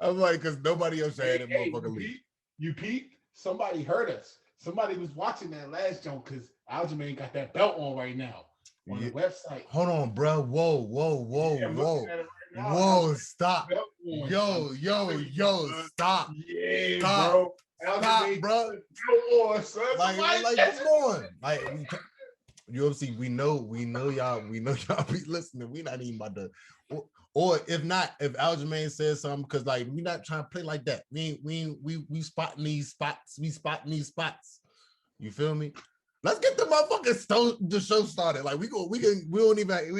I'm like, because nobody else had that motherfucker lead. You peeped? Somebody heard us. Somebody was watching that last joke because Aljamain got that belt on right now on the website. Hold on, bro. Whoa, stop. Yo, stop. Yeah, stop. Bro. Stop, bro. On, son. Like, come on. Like, UFC, we know y'all be listening. We not even about to, or if not, if Aljamain says something, because like we not trying to play like that. We spotting these spots. We spotting these spots. You feel me? Let's get the motherfucking the show started. Like we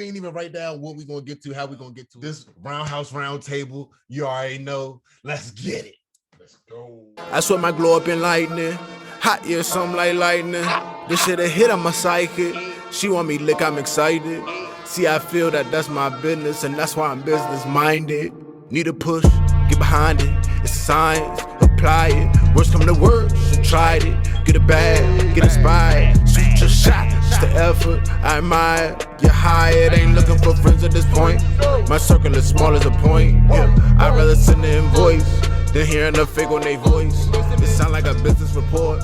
ain't even write down what we gonna get to, how we gonna get to this Roundhouse Roundtable. You already know. Let's get it. Let's go. I swear my glow up in lightning. Hot yeah, something like lightning. This shit a hit on my psychic. She want me lick, I'm excited. See, I feel that's my business, and that's why I'm business minded. Need a push, get behind it. It's a science, apply it. Worst come to worst, you tried it. Get it bad, get inspired. Shoot your shot, just the effort. I admire. You're hired, ain't looking for friends at this point. My circle is small as a point. Yeah, I'd rather send an invoice than hearing a fake on their voice. It sound like a business report.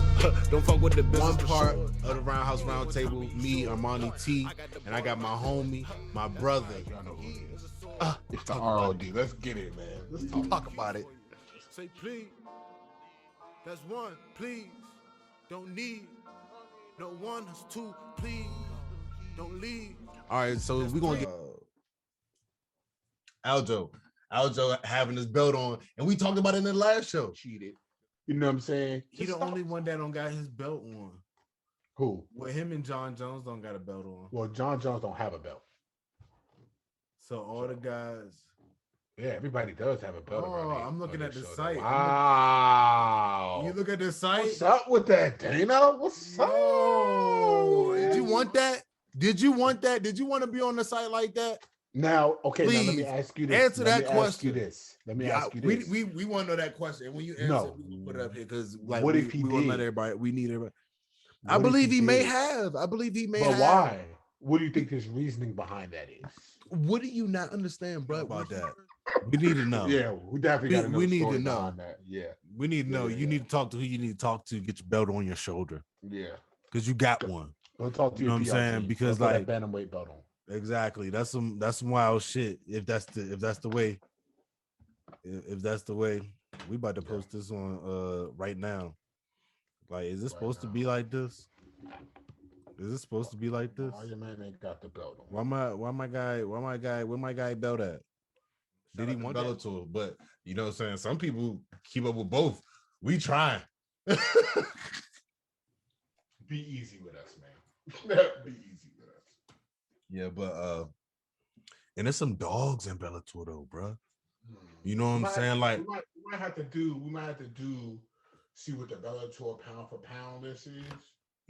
Don't fuck with the business. One part of the Roundhouse Roundtable, me, Armani T, and I got my homie, my brother. It's the ROD. Let's get it, man. Let's talk about it. Say please. That's one, please. Don't need. No one, that's two, please. Don't leave. All right, so we gonna get Aljo having his belt on, and we talked about it in the last show. Cheated. You know what I'm saying? He the only one that don't got his belt on. Who? Well, him and John Jones don't got a belt on. Well, John Jones don't have a belt. So all the guys. Yeah, everybody does have a belt. Oh, I'm looking at the site. Wow. You look at the site. What's up with that, Dana? What's up? Did you want that? Did you want that? Did you want to be on the site like that? Now, okay, please, now let me ask you this. Answer that question. Let me ask you this. We want to know that question. And when you answer, we put it up here because like what if he did? Let everybody. We need everybody. I believe he may have. But why? What do you think his reasoning behind that is? What do you not understand, bro, about that? We need to know. Yeah, we definitely got to know. We need to know. That. Yeah, we need to know. You need to talk to who you need to talk to. Get your belt on your shoulder. Yeah, because you got one. Go talk to you know what I'm saying? Team. Because like that bantamweight belt on. Exactly. That's some wild shit. If that's the way, we about to post this on right now. Like, is this supposed to be like this? Is this supposed to be like this? Why your man ain't got the belt on? Where my guy belt at? Did he want Bellator? But you know what I'm saying? Some people keep up with both. We trying. Be easy with us, man. Be easy with us. Yeah, but and there's some dogs in Bellator though, bro. You know what I'm saying? Like we might have to do see what the Bellator pound for pound list is.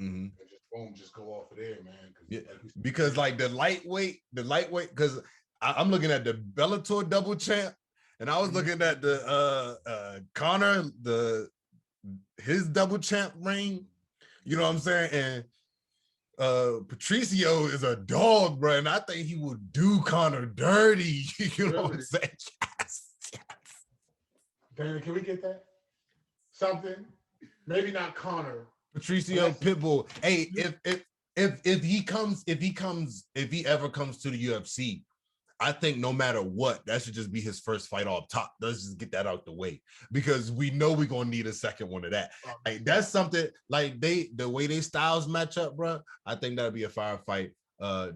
Mm-hmm. And just go off of there, man. Yeah, because like the lightweight, because I'm looking at the Bellator double champ, and I was looking at the Conor, his double champ reign. You know what I'm saying? And Patricio is a dog, bro, and I think he would do Conor dirty. You know what I'm saying? Yes. Dana, can we get that? Something? Maybe not Conor. Patricio Pitbull. Hey, if he ever comes to the UFC, I think no matter what, that should just be his first fight off top. Let's just get that out the way because we know we're gonna need a second one of that. Like that's something like the way they styles match up, bro. I think that'd be a fire fight.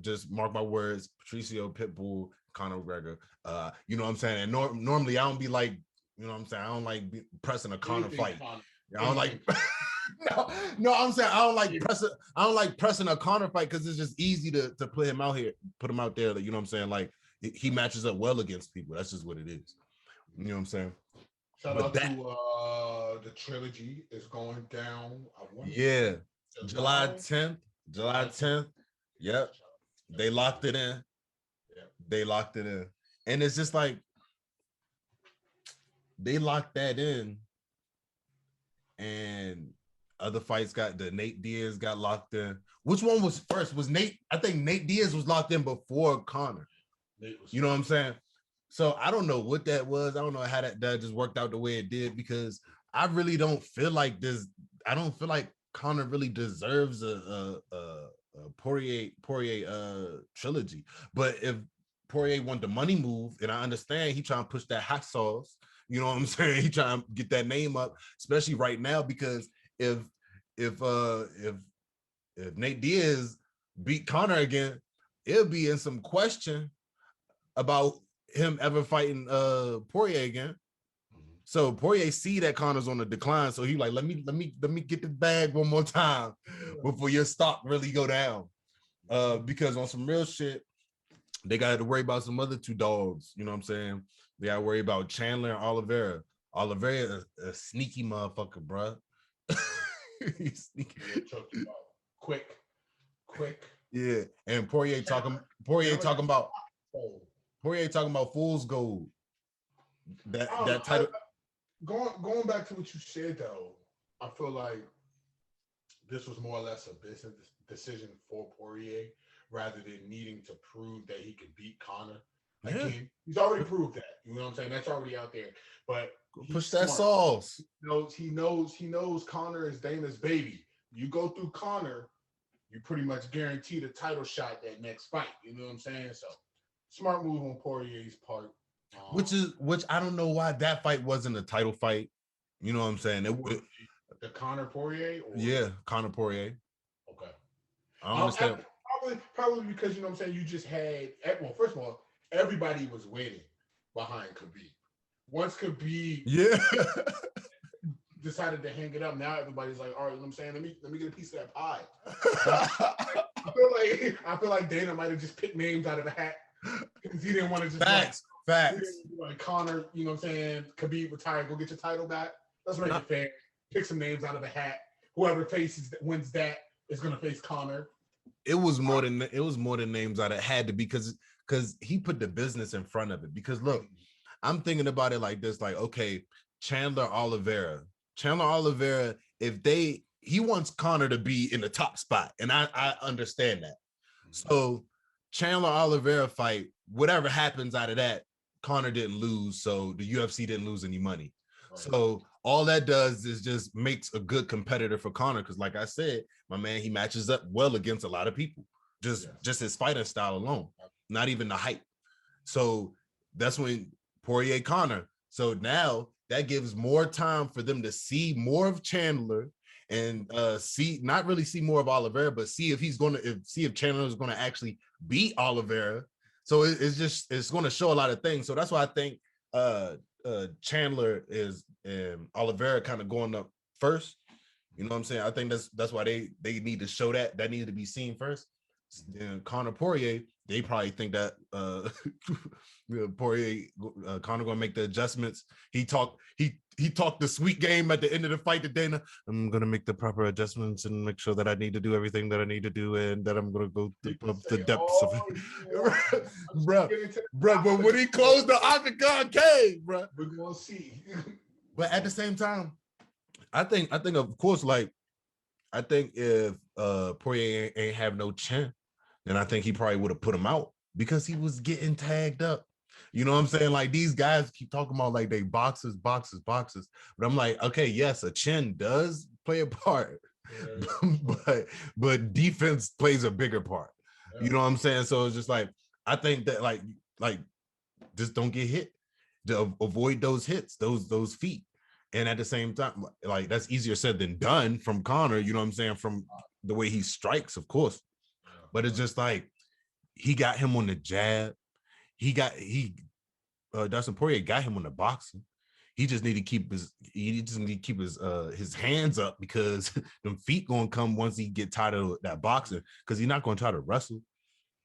Just mark my words, Patricio Pitbull, Conor McGregor. You know what I'm saying? And normally I don't be like, you know what I'm saying? I don't like pressing a Conor fight. I don't like. No, I'm saying I don't like pressing a Conor fight because it's just easy to put him out there. You know what I'm saying? Like he matches up well against people. That's just what it is. You know what I'm saying? Shout out to the trilogy is going down. Yeah, July 10th. Yep, they locked it in. They locked it in, and it's just like they locked that in, and other fights Nate Diaz got locked in. Which one was first? Was Nate? I think Nate Diaz was locked in before Conor. You know what I'm saying? So I don't know what that was. I don't know how that just worked out the way it did because I really don't feel like this. I don't feel like Conor really deserves a Poirier trilogy. But if Poirier want the money move, and I understand he trying to push that hot sauce, you know what I'm saying? He trying to get that name up, especially right now because if if uh if if Nate Diaz beat Conor again, it'll be in some question about him ever fighting Poirier again. So Poirier see that Conor's on the decline, so he like let me get the bag one more time before your stock really go down. Because on some real shit, they got to worry about some other two dogs. You know what I'm saying? They got to worry about Chandler and Oliveira. Oliveira a sneaky motherfucker, bro. He's sneaky. Quick. Yeah, and Poirier talking about fool's gold. That title. Going back to what you said though, I feel like this was more or less a business decision for Poirier rather than needing to prove that he could beat Conor. Again, he's already proved that. You know what I'm saying? That's already out there. But push that sauce. He knows Conor is Dana's baby. You go through Conor, you pretty much guaranteed a title shot that next fight. You know what I'm saying? So smart move on Poirier's part. Which I don't know why that fight wasn't a title fight. You know what I'm saying? The Conor Poirier? Yeah, Conor Poirier. Okay. I don't understand. Probably because you know what I'm saying. You just had first of all, everybody was waiting behind Khabib. Once Khabib decided to hang it up, now everybody's like, all right, you know what I'm saying? Let me get a piece of that pie. I feel like Dana might have just picked names out of the hat because he didn't want to just facts. Like Conor, you know what I'm saying? Khabib retired, go get your title back. Let's make it fair. Pick some names out of the hat. Whoever wins that is gonna face Conor. It was more than names out of had to be because he put the business in front of it. Because look, I'm thinking about it like this: like, okay, Chandler Oliveira, if he wants Conor to be in the top spot, and I understand that. So Chandler Oliveira fight, whatever happens out of that, Conor didn't lose, so the UFC didn't lose any money. Right. So all that does is just makes a good competitor for Conor because, like I said, my man, he matches up well against a lot of people. Just his fighting style alone, not even the hype. So that's when Poirier Conor. So now that gives more time for them to see more of Chandler and not really see more of Oliveira, but see if Chandler is going to actually beat Oliveira. So it's going to show a lot of things. So that's why I think Chandler is Oliveira kind of going up first. You know what I'm saying? I think that's why they need to show that needs to be seen first. And Conor Poirier, they probably think that Poirier Conor gonna make the adjustments. He talked the sweet game at the end of the fight to Dana. I'm gonna make the proper adjustments and make sure that I need to do everything that I need to do and that I'm gonna go to the depths of it. bro. But when he closed the octagon cage, bro, we're gonna see. But at the same time, I think of course, like I think if Poirier ain't have no chin, then I think he probably would have put him out because he was getting tagged up. You know what I'm saying? Like these guys keep talking about like they boxers. But I'm like, okay, yes, a chin does play a part, but defense plays a bigger part. You know what I'm saying? So it's just like, I think that like just don't get hit to avoid those hits, those feet. And at the same time, like that's easier said than done from Conor, you know what I'm saying? From the way he strikes, of course. But it's just like he got him on the jab. Dustin Poirier got him on the boxing. He just need to keep his hands up because them feet gonna come once he get tired of that boxing because he's not gonna try to wrestle.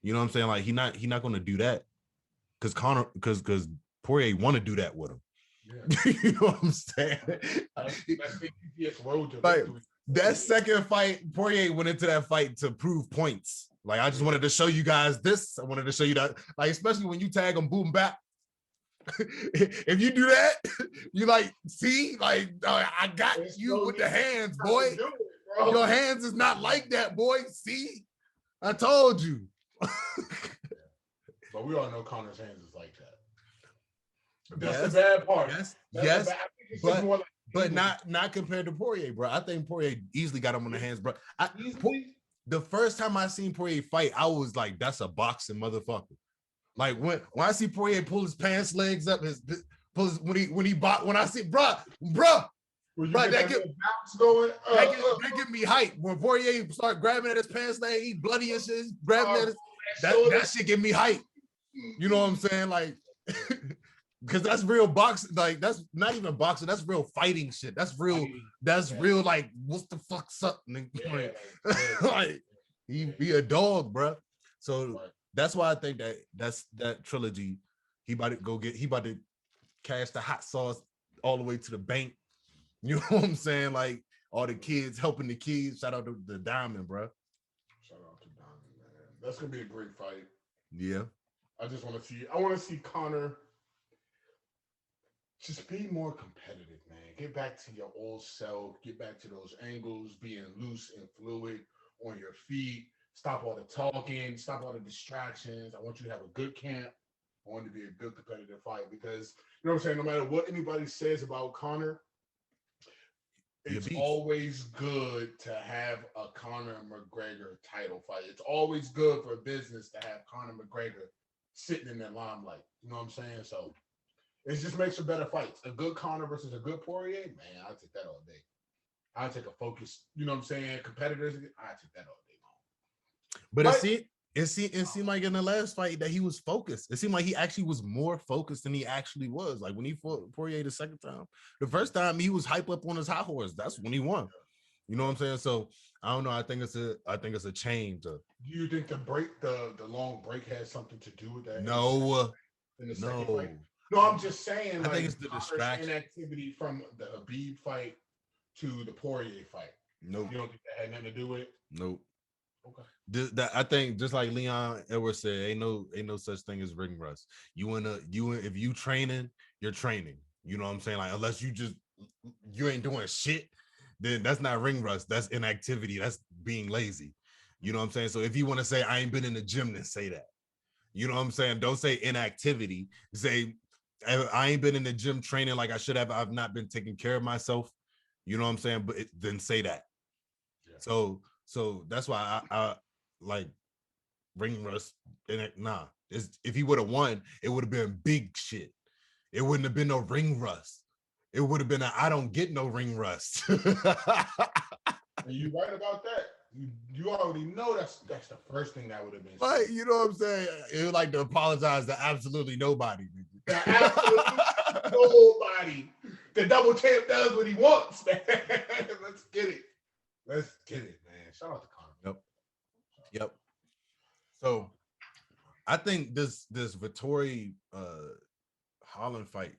You know what I'm saying? Like he not gonna do that because Poirier want to do that with him. Yeah. You know what I'm saying? Like that second fight, Poirier went into that fight to prove points. Like I just wanted to show you guys this. I wanted to show you that, like especially when you tag him boom back. If you do that, you like see, like I got you with the hands, boy. Your hands is not like that, boy. See, I told you. But we all know Conor's hands is like that. That's Yes, the bad part. yes, That's yes, the bad, I think it's but just more like but not compared to Poirier, bro. I think Poirier easily got him on the hands, bro. easily. The first time I seen Poirier fight, I was like, "That's a boxing motherfucker." Like when I see Poirier pull his pants legs up, pull his when I see bruh, When you Right, get that that little bounce going, that get me hype. When Poirier start grabbing at his pants leg, he bloody and shit, grabbing at his that shit get me hype. You know what I'm saying? Like, because that's real boxing. Like, that's not even boxing. That's real fighting shit. That's real. That's real. Like, what's the fuck's up? yeah, Like, he a dog, bro. So that's why I think that trilogy. He about to cash the hot sauce all the way to the bank. You know what I'm saying? Like all the kids helping the kids. Shout out to the Diamond, bro. Shout out to Diamond, man. That's gonna be a great fight. Yeah. I just want to see. I want to see Conor just be more competitive, man. Get back to your old self. Get back to those angles, being loose and fluid on your feet. Stop all the talking. Stop all the distractions. I want you to have a good camp. I want it to be a good competitive fight because you know what I'm saying. No matter what anybody says about Conor, it's always good to have a Conor McGregor title fight. It's always good for business to have Conor McGregor sitting in that limelight. You know what I'm saying? So it just makes for better fights. A good Conor versus a good Poirier, man, I'll take that all day. I'll take a focus, you know what I'm saying? Competitors, I'll take that all day long. But it seemed like in the last fight that he was focused. It seemed like he actually was more focused than he actually was. Like when he fought Poirier the second time, the first time he was hype up on his high horse. That's when he won. You know what I'm saying? So I don't know. I think it's a change. Do you think the long break has something to do with that? No, in the second fight? No, I'm just saying. I think it's the distraction. Inactivity from the Habib fight to the Poirier fight. Nope. You don't think that had nothing to do with it? Nope. Okay. I think just like Leon Edwards said, ain't no such thing as ring rust. If you training, you're training. You know what I'm saying? Like unless you ain't doing shit, then that's not ring rust. That's inactivity. That's being lazy. You know what I'm saying? So if you want to say I ain't been in the gym, then say that. You know what I'm saying? Don't say inactivity. Say I ain't been in the gym training like I should have. I've not been taking care of myself. You know what I'm saying? But then say that. Yeah. So that's why I like ring rust. Nah, if he would have won, it would have been big shit. It wouldn't have been no ring rust. It would have been I don't get no ring rust. And you right about that. You already know that's the first thing that would have been. Like, you know what I'm saying? It would like to apologize to absolutely nobody. Absolutely nobody. The double champ does what he wants, man. Let's get it. Let's get it, man. Shout out to Conor. Yep. So I think this Vettori Holland fight,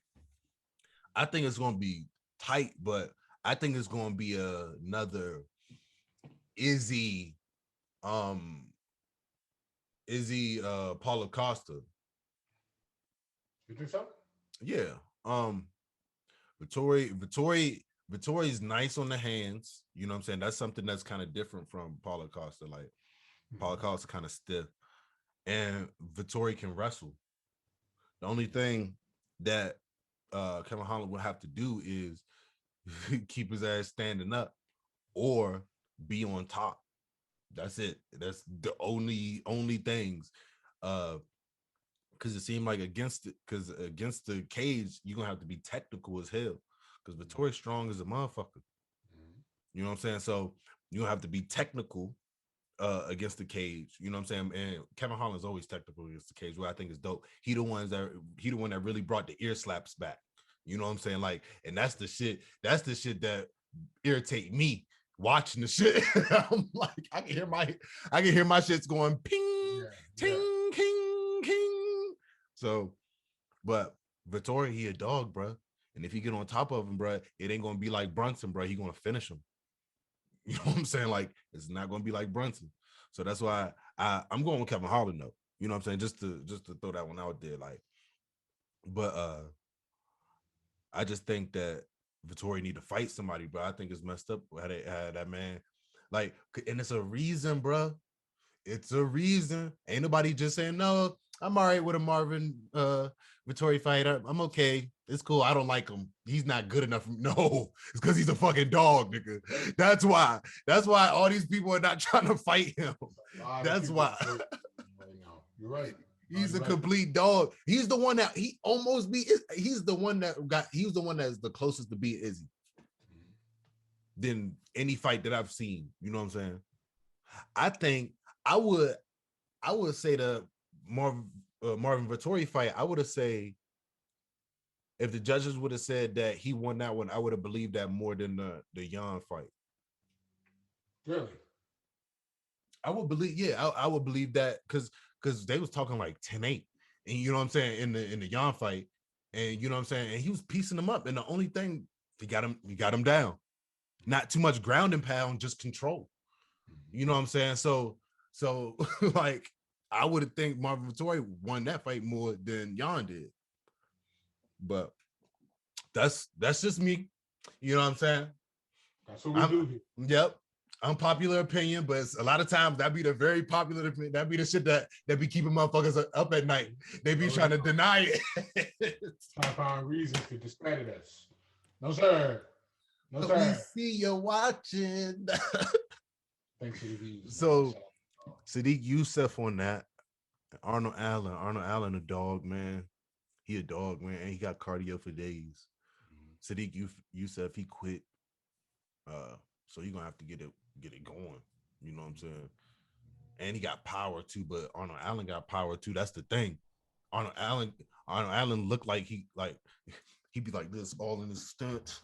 I think it's gonna be tight, but I think it's gonna be another Izzy Paulo Costa. You think so? Yeah. Vettori's nice on the hands. You know what I'm saying? That's something that's kind of different from Paulo Costa. Like Paulo Costa kind of stiff. And Vettori can wrestle. The only thing that Kevin Holland will have to do is keep his ass standing up or be on top. That's it. That's the only things. Because it seemed like against the cage, you're gonna have to be technical as hell. Because Vettori's strong as a motherfucker. You know what I'm saying? So you have to be technical against the cage. You know what I'm saying? And Kevin Holland's always technical against the cage, what I think is dope. He the one that really brought the ear slaps back. You know what I'm saying? Like, and that's the shit that irritate me watching the shit. I'm like, I can hear my shits going ping, ting, king, king. So, but Vettori, he a dog, bro. And if he get on top of him, bro, it ain't gonna be like Brunson, bro. He gonna finish him. You know what I'm saying? Like, it's not gonna be like Brunson. So that's why I'm going with Kevin Holland, though. You know what I'm saying? Just to throw that one out there, like. But I just think that Vettori need to fight somebody, bro. I think it's messed up how that man, like, and it's a reason, bro. It's a reason. Ain't nobody just saying no. I'm all right with a Marvin Vittori fight. I'm okay. It's cool. I don't like him. He's not good enough. No, it's because he's a fucking dog, nigga. That's why. That's why all these people are not trying to fight him. That's why. You're right. He's a complete dog. He's the one that he almost beat. He's the one that got. He was the one that's the closest to beat Izzy than any fight that I've seen. You know what I'm saying? I think I would say the Marvin Vittori fight. I would have say if the judges would have said that he won that one, I would have believed that more than the Jan fight. Really? I would believe. Yeah, I would believe that because they was talking like 10-8, and you know what I'm saying in the Jan fight, and you know what I'm saying, and he was piecing them up, and the only thing he got him down, not too much ground and pound, just control. You know what I'm saying? So like I would have think Marvin Vittori won that fight more than Jan did, but that's just me. You know what I'm saying? That's what we do here. Yep. Unpopular opinion, but a lot of times that be the very popular opinion. That be the shit that be keeping motherfuckers up at night. They be trying to deny it. Trying to find reasons to discredit us. No, sir. No, sir. We see you watching. Thanks for the views. So, Sadiq Youssef on that. Arnold Allen, a dog, man. He a dog, man. And he got cardio for days. Sadiq Youssef, he quit. So you're gonna have to get it going. You know what I'm saying? And he got power too, but Arnold Allen got power too. That's the thing. Arnold Allen looked like he'd be like this all in his stunt.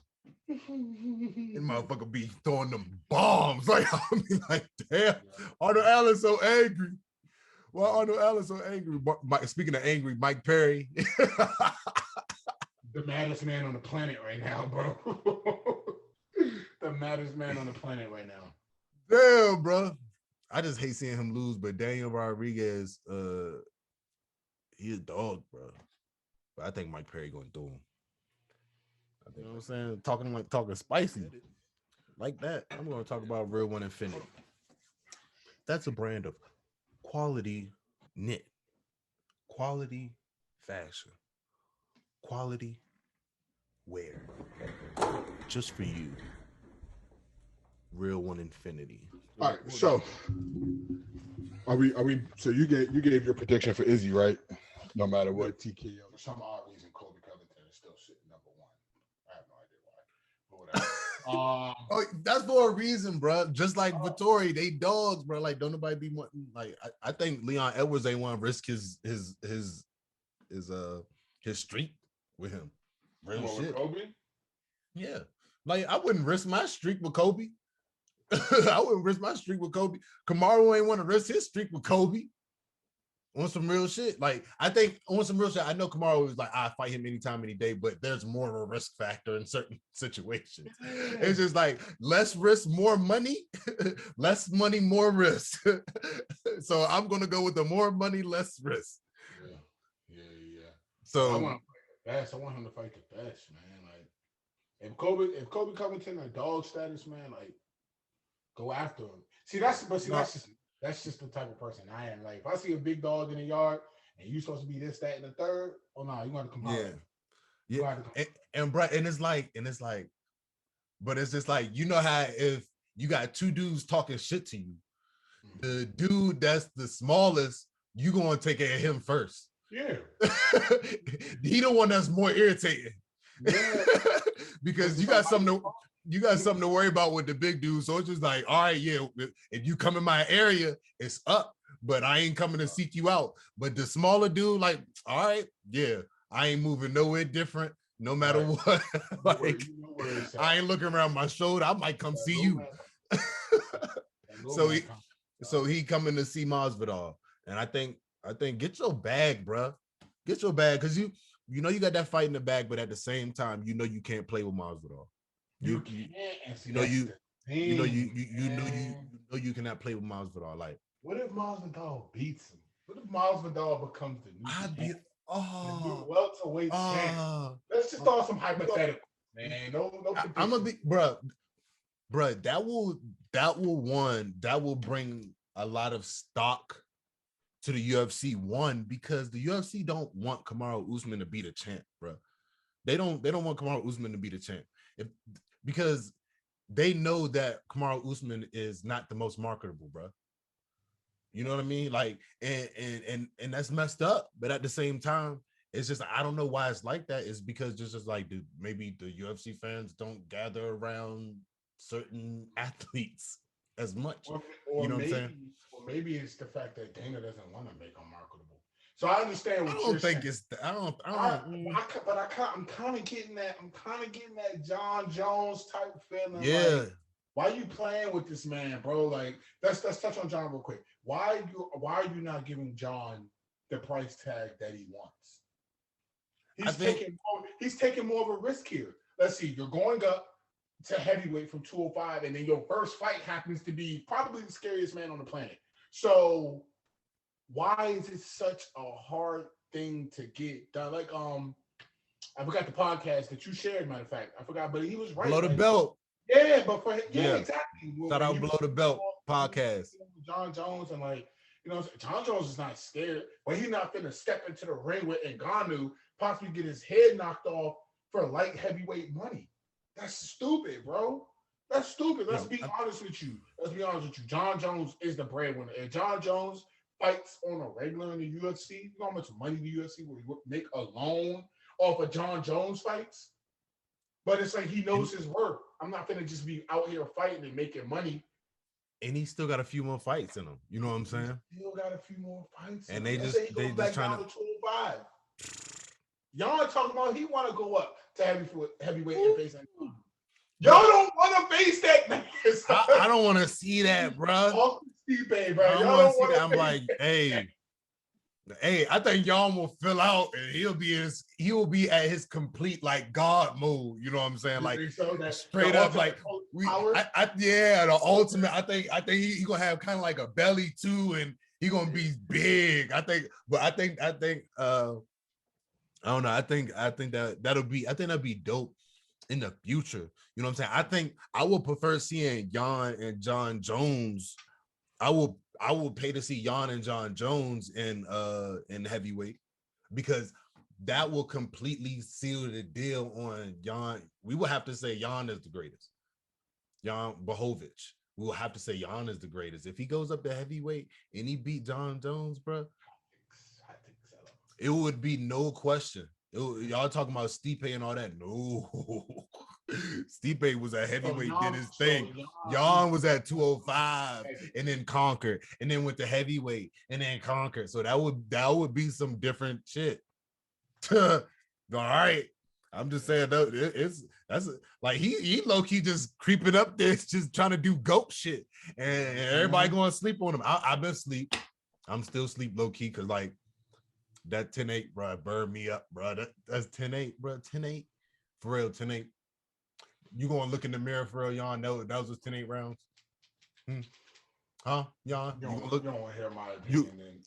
And motherfucker be throwing them bombs. Like, I mean, like, damn, Arnold Allen's so angry. Why Arnold Allen's so angry? Speaking of angry, Mike Perry. The maddest man on the planet right now, bro. The maddest man on the planet right now. Damn, bro. I just hate seeing him lose, but Daniel Rodriguez, he a dog, bro. But I think Mike Perry going to do him. You know what I'm saying? Talking spicy. Like that. I'm going to talk about Real One Infinity. That's a brand of quality knit, quality fashion, quality wear. Just for you. Real One Infinity. All right, so are we so you gave your prediction for Izzy, right? No matter what, TKO. For some odd reason, Kobe Covington is still sitting number one. I have no idea why. But whatever. Oh, that's for a reason, bro. Just like Vittori, they dogs, bro. Like, don't nobody be wanting. Like, I think Leon Edwards ain't want to risk his streak with him. Real shit. With Kobe? Yeah, like I wouldn't risk my streak with Kobe. I wouldn't risk my streak with Kobe. Kamaru ain't want to risk his streak with Kobe. On some real shit. Like, I think on some real shit, I know Kamaru was like, I fight him anytime, any day, but there's more of a risk factor in certain situations. It's just like less risk, more money, less money, more risk. So I'm gonna go with the more money, less risk. Yeah. So I want to fight the best. I want him to fight the best, man. Like if Kobe Covington a dog status, man, like go after him. That's just the type of person I am. Like, if I see a big dog in the yard and you supposed to be this, that, and the third, oh no, you want to come out. Yeah. And it's like, but it's just like, you know how if you got two dudes talking shit to you, the dude that's the smallest, you gonna take care of him first. Yeah. He the one that's more irritating. Yeah. Because you got something to worry about with the big dude. So it's just like, all right, yeah, if you come in my area, it's up, but I ain't coming to seek you out. But the smaller dude, like, all right, yeah, I ain't moving nowhere different, no matter what. Like, I ain't looking around my shoulder. I might come see you. So he coming to see Masvidal. And I think get your bag, bro. Get your bag, because you know you got that fight in the bag, but at the same time, you know you can't play with Masvidal. You know you cannot play with Masvidal. Like, what if Masvidal beats him? What if Masvidal becomes the new champion? Welterweight champ. Let's just throw some hypotheticals, man. No I'm gonna be, bro. That will bring a lot of stock to the UFC. One, because the UFC don't want Kamaru Usman to be the champ, bro. They don't want Kamaru Usman to be the champ. Because they know that Kamaru Usman is not the most marketable, bro. You know what I mean? Like, and that's messed up. But at the same time, it's just, I don't know why it's like that. It's because just like maybe the UFC fans don't gather around certain athletes as much. Or You know maybe, what I'm saying? or maybe it's the fact that Dana doesn't want to make him marketable. So I understand what I you're don't think saying. it's. I don't. I'm kind of getting that. I'm kind of getting that John Jones type feeling. Yeah. Like, why are you playing with this man, bro? Like, let's touch on John real quick. Why are you not giving John the price tag that he wants? He's taking more of a risk here. Let's see, you're going up to heavyweight from 205, and then your first fight happens to be probably the scariest man on the planet. So why is it such a hard thing to get done? Like, I forgot the podcast that you shared, matter of fact. I forgot, but he was right. Below the belt. Yeah, but for exactly. Shout out Below the Belt podcast. John Jones, and like, you know, John Jones is not scared, but he's not finna step into the ring with Ngannou, possibly get his head knocked off for light heavyweight money. That's stupid, bro. That's stupid. Let's be honest with you. John Jones is the breadwinner. If John Jones fights on a regular in the UFC, you know how much money the UFC would make alone off of John Jones fights? But it's like he knows his worth. I'm not gonna just be out here fighting and making money. And he still got a few more fights in him. You know what I'm saying? Still got a few more fights. And they just trying to 205. Y'all talking about he want to go up to heavyweight and face that. Y'all don't want to face that man. I don't want to see that, bro. Stipe, bro. I don't want to see that. I'm like, hey, I think y'all will fill out, and he will be at his complete like God mode. You know what I'm saying? Like straight up, like the ultimate. I think he gonna have kind of like a belly too, and he gonna be big. I think I don't know. I think that'll be dope in the future. You know what I'm saying? I think I would prefer seeing Jan and John Jones. I will pay to see Jan and John Jones in heavyweight, because that will completely seal the deal on Jan. We will have to say Jan is the greatest. Jan Blachowicz. We will have to say Jan is the greatest. If he goes up to heavyweight and he beat John Jones, bro, I think so. It would be no question. Y'all talking about Stipe and all that? No. Stipe was a heavyweight, did his thing. Jan was at 205 and then conquered, and then went to heavyweight and then conquered. So that would be some different shit. All right. I'm just saying that's like he low-key just creeping up there, just trying to do goat shit. And everybody going to sleep on him. I've been asleep. I'm still asleep low-key, because like that 10-8, bro, burned me up, bro. That's 10-8, bro. 10-8. For real, 10-8. You gonna look in the mirror for real, Jan? That was 10-8 rounds. Huh, Jan? You don't want to hear my opinion.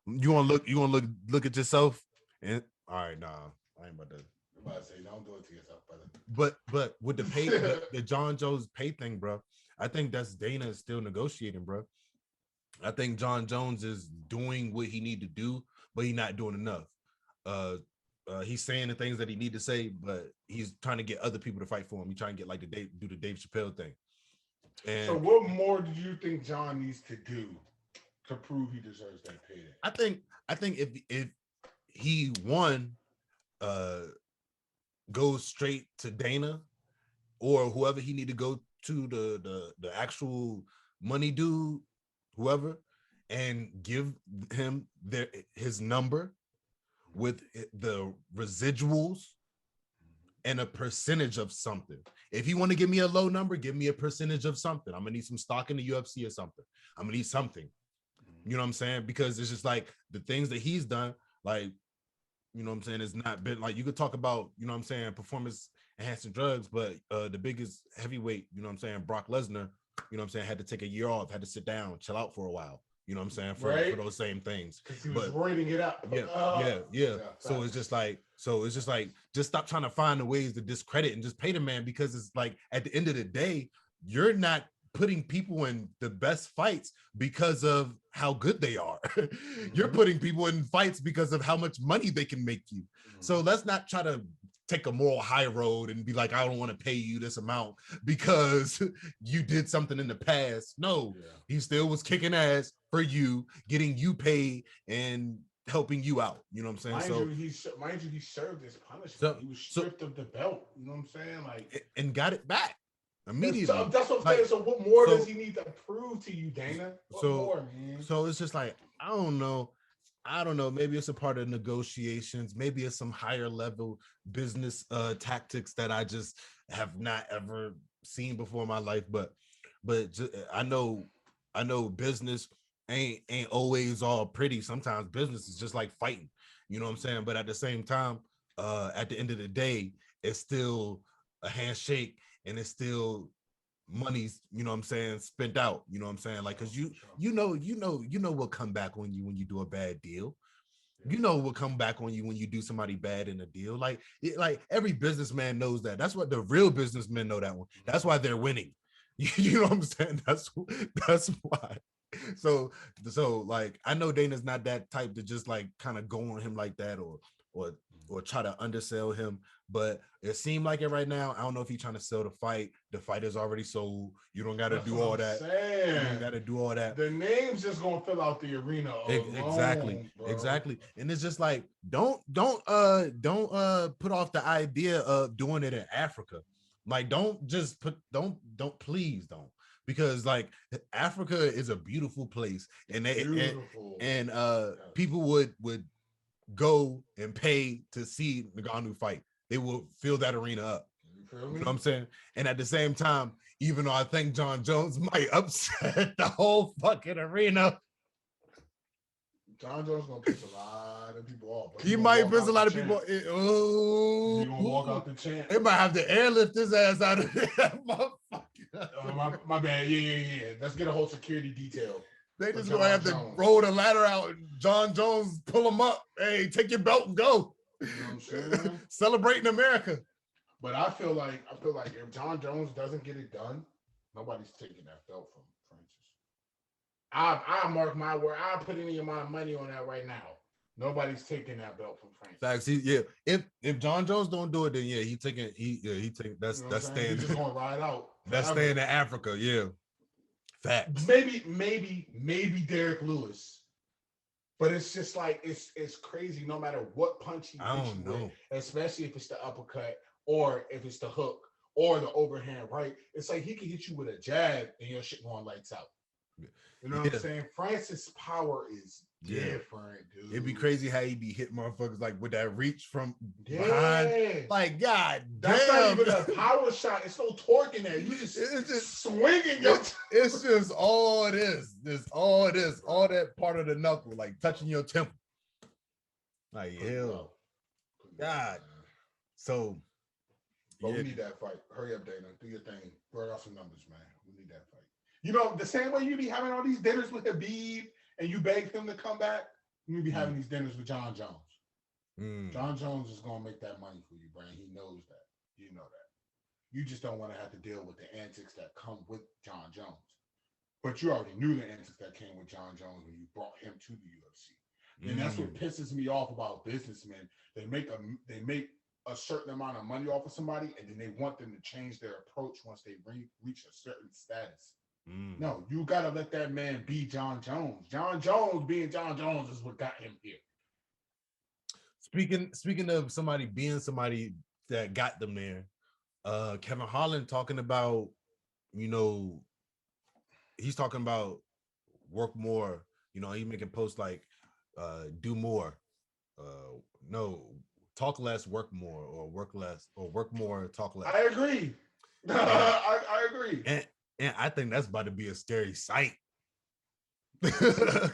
You wanna look at yourself? And all right, nah, I ain't about to. I'm about to say, don't do it to yourself, brother. But with the pay, the John Jones pay thing, bro, I think that's Dana still negotiating, bro. I think John Jones is doing what he need to do, but he's not doing enough. He's saying the things that he need to say, but he's trying to get other people to fight for him. He's trying to get like the Dave Chappelle thing. And so what more do you think John needs to do to prove he deserves that payday? I think if he goes straight to Dana or whoever he need to go to, the actual money dude, whoever, and give him his number with the residuals and a percentage of something. If you want to give me a low number, give me a percentage of something. I'm gonna need some stock in the UFC or something. I'm gonna need something. You know what I'm saying? Because it's just like the things that he's done, like, you know what I'm saying, it's not been like, you could talk about, you know what I'm saying, performance enhancing drugs, but the biggest heavyweight, you know what I'm saying, Brock Lesnar, you know what I'm saying, had to take a year off, had to sit down, chill out for a while. You know what I'm saying? For those same things. Because he was roiding it up. Yeah. So it's just like, just stop trying to find the ways to discredit and just pay the man, because it's like, at the end of the day, you're not putting people in the best fights because of how good they are. You're putting people in fights because of how much money they can make you. So let's not try to take a moral high road and be like, I don't want to pay you this amount because you did something in the past. No, he still was kicking ass for you, getting you paid and helping you out. You know what I'm saying? Mind you, he served his punishment. He was stripped of the belt. You know what I'm saying? Like, and got it back immediately. That's what I'm saying. So what more does he need to prove to you, Dana? What more, man? So it's just like, I don't know. Maybe it's a part of negotiations. Maybe it's some higher level business tactics that I just have not ever seen before in my life. But I know business ain't always all pretty. Sometimes business is just like fighting. You know what I'm saying? But at the same time, at the end of the day, it's still a handshake and it's still money's, you know what I'm saying, spent out. You know what I'm saying? Like, cause you know what come back on you when you do a bad deal. You know what come back on you when you do somebody bad in a deal. Like every businessman knows that. That's what the real businessmen know, that one. That's why they're winning. You know what I'm saying? That's why. So like, I know Dana's not that type to just like kind of go on him like that or try to undersell him, but it seemed like it right now. I don't know if he's trying to sell the fight. The fight is already sold. You don't got to do all that. You don't got to do all that. The name's just gonna fill out the arena alone, exactly. And it's just like, don't put off the idea of doing it in Africa. Like, don't please don't. Because like, Africa is a beautiful place, and people would go and pay to see Ngannou fight. They will fill that arena up. You know what I'm saying? And at the same time, even though I think John Jones might upset the whole fucking arena, John Jones gonna piss a lot of people off. He might piss a lot of people. He gonna walk out the chant. They might have to airlift his ass out of there. My bad. Yeah. Let's get a whole security detail. They just gonna have to roll the ladder out and John Jones pull him up. Hey, take your belt and go. You know what I'm saying? Celebrating America. But I feel like if John Jones doesn't get it done, nobody's taking that belt from Francis. I mark my word. I put any of my money on that right now. Nobody's taking that belt from Francis. Facts. If John Jones don't do it, then he taking that's staying. He's just gonna ride out. That's staying in Africa. Yeah. Facts. Maybe Derek Lewis. But it's just like, it's crazy no matter what punch he hits you with, especially if it's the uppercut or if it's the hook or the overhand right. It's like he can hit you with a jab and your shit going lights out. You know what I'm saying? Francis' power is different, dude. It'd be crazy how he be hitting motherfuckers like with that reach from behind. Like, God that's damn. Not even a power shot. It's no torque in there. You just swinging. It's just all it is. All that part of the knuckle, like touching your temple. Like, hell. God. So. But we need that fight. Hurry up, Dana. Do your thing. Work out some numbers, man. We need that fight. You know, the same way you be having all these dinners with Habib and you beg him to come back, you be having these dinners with John Jones. John Jones is going to make that money for you, Brian. He knows that. You know that. You just don't want to have to deal with the antics that come with John Jones. But you already knew the antics that came with John Jones when you brought him to the UFC. And that's what pisses me off about businessmen. They make a certain amount of money off of somebody, and then they want them to change their approach once they reach a certain status. No, you got to let that man be John Jones. John Jones being John Jones is what got him here. Speaking of somebody being somebody that got them there, Kevin Holland talking about, he's talking about work more. He making posts like do more. No, talk less, work more, or work less, or work more, talk less. I agree. I agree. And I think that's about to be a scary sight. Kevin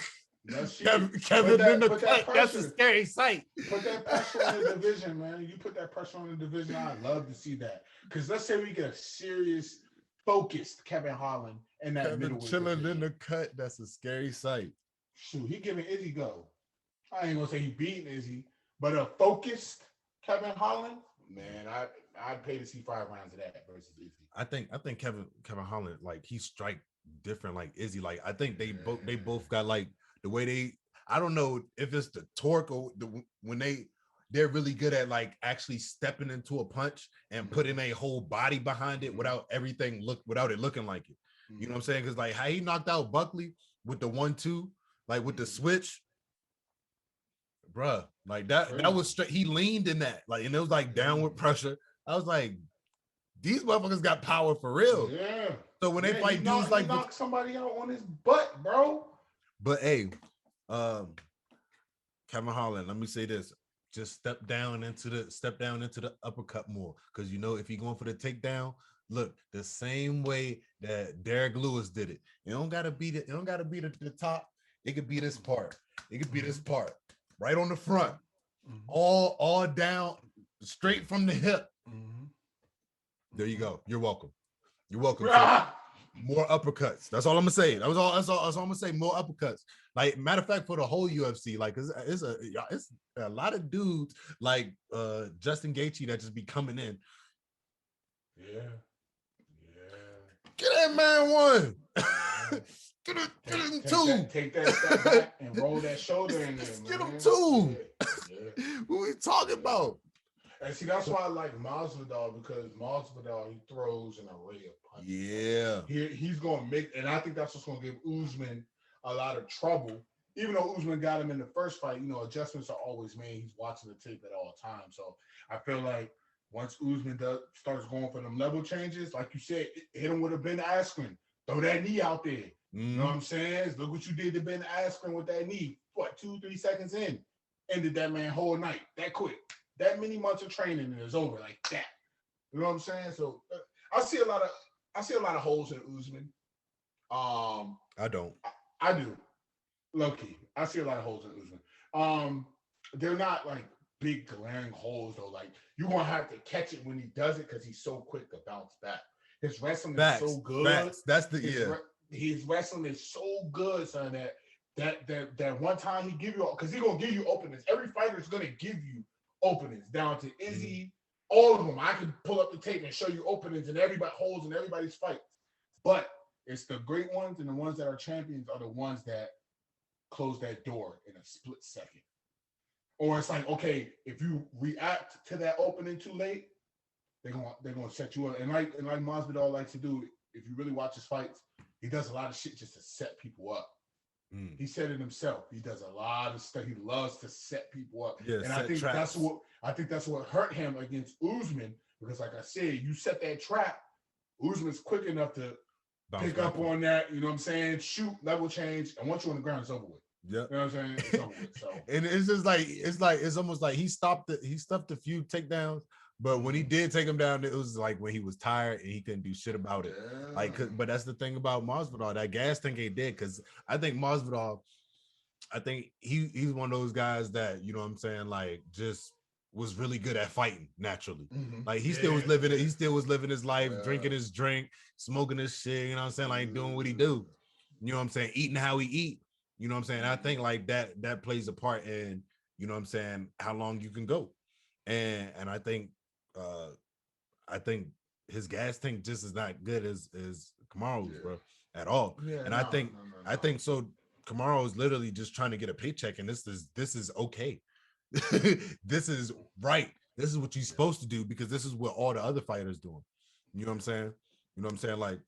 in the cut, that's a scary sight. Put that pressure on the division, man. You put that pressure on the division. I'd love to see that. Because let's say we get a serious, focused Kevin Holland in that middle. Chilling in the cut, that's a scary sight. Shoot, he giving Izzy go. I ain't gonna say he beating Izzy, but a focused Kevin Holland, man, I'd pay to see 5 rounds of that versus Izzy. I think Kevin Holland, like, he strike different like Izzy. Like, I think they both got like the way they, I don't know if it's the torque or when they're really good at like actually stepping into a punch and putting a whole body behind it without it looking like it. You know what I'm saying? Because like how he knocked out Buckley with the 1-2, like with the switch, bruh, like that was straight. He leaned in that, like, and it was like downward pressure. I was like, these motherfuckers got power for real. Yeah. So when they fight dudes like knock somebody out on his butt, bro. But hey, Kevin Holland, let me say this. Just step down into the uppercut more. Because you know, if you're going for the takedown, look, the same way that Derek Lewis did it. It don't gotta be the top. It could be this part. It could be this part. Right on the front. All down, straight from the hip. There you go. You're welcome. You're welcome. More uppercuts. That's all I'm gonna say. That's all I'm gonna say. More uppercuts. Like, matter of fact, for the whole UFC, like it's a lot of dudes like Justin Gaethje that just be coming in. Yeah. Get that man one. Get him two. Take that step back and roll that shoulder in there. Get him two. Yeah. What we talking about? And see, that's why I like Masvidal, because Masvidal, he throws an array of punches. Yeah. He's going to make, and I think that's what's going to give Usman a lot of trouble. Even though Usman got him in the first fight, you know, adjustments are always made. He's watching the tape at all times. So I feel like once Usman starts going for them level changes, like you said, hit him with a Ben Askren. Throw that knee out there. You know what I'm saying? Look what you did to Ben Askren with that knee. What, 2-3 seconds in? Ended that man whole night. That quick. That many months of training and it's over like that. You know what I'm saying? So I see a lot of holes in Usman. I don't. I do. Low-key. I see a lot of holes in Usman. They're not like big glaring holes though. Like, you're gonna have to catch it when he does it because he's so quick to bounce back. His wrestling is so good. His wrestling is so good, son, that one time he give you, because he's gonna give you openings. Every fighter is gonna give you openings, down to Izzy, all of them. I can pull up the tape and show you openings and everybody holes in everybody's fights. But it's the great ones and the ones that are champions are the ones that close that door in a split second. Or it's like, okay, if you react to that opening too late, they're gonna set you up. And like Masvidal likes to do, if you really watch his fights, he does a lot of shit just to set people up. He said it himself. He does a lot of stuff. He loves to set people up. Yeah, and I think that's what hurt him against Usman, because like I said, you set that trap, Usman's quick enough to pick up on that, you know what I'm saying? Shoot, level change, and once you're on the ground, it's over with. Yeah. You know what I'm saying? It's over with. So and it's just like it's almost like he stuffed a few takedowns. But when he did take him down, it was like when he was tired and he couldn't do shit about it. Yeah. Like, but that's the thing about Masvidal. That gas tank ain't dead, because I think Masvidal, I think he's one of those guys that, you know what I'm saying, like, just was really good at fighting naturally. Like, he still was living it. He still was living his life, drinking his drink, smoking his shit. You know what I'm saying? Like, doing what he do. You know what I'm saying? Eating how he eat. You know what I'm saying? I think like that plays a part in, you know what I'm saying, how long you can go. And I think his gas tank just is not good as Kamaru's, bro, at all. Yeah, and I think so. Kamaru is literally just trying to get a paycheck, and this is okay. This is right. This is what you're supposed to do, because this is what all the other fighters doing. You know what I'm saying? You know what I'm saying? Like,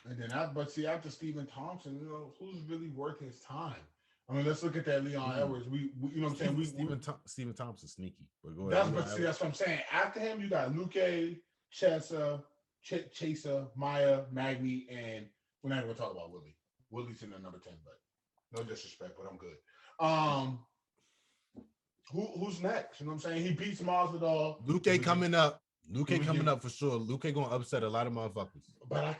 and then after Stephen Thompson, you know, who's really worth his time? I mean, let's look at that Leon Edwards. We you know what I'm saying? Stephen Thompson's sneaky. But go ahead. That's what I'm saying. After him, you got Luque, Chaser, Maya, Magny, and we're not even gonna talk about Willie. Willie's in the number 10, but no disrespect, but I'm good. Who's next? You know what I'm saying? He beats Masvidal. Luque coming up. Luque coming up for sure. Luque gonna upset a lot of motherfuckers. But I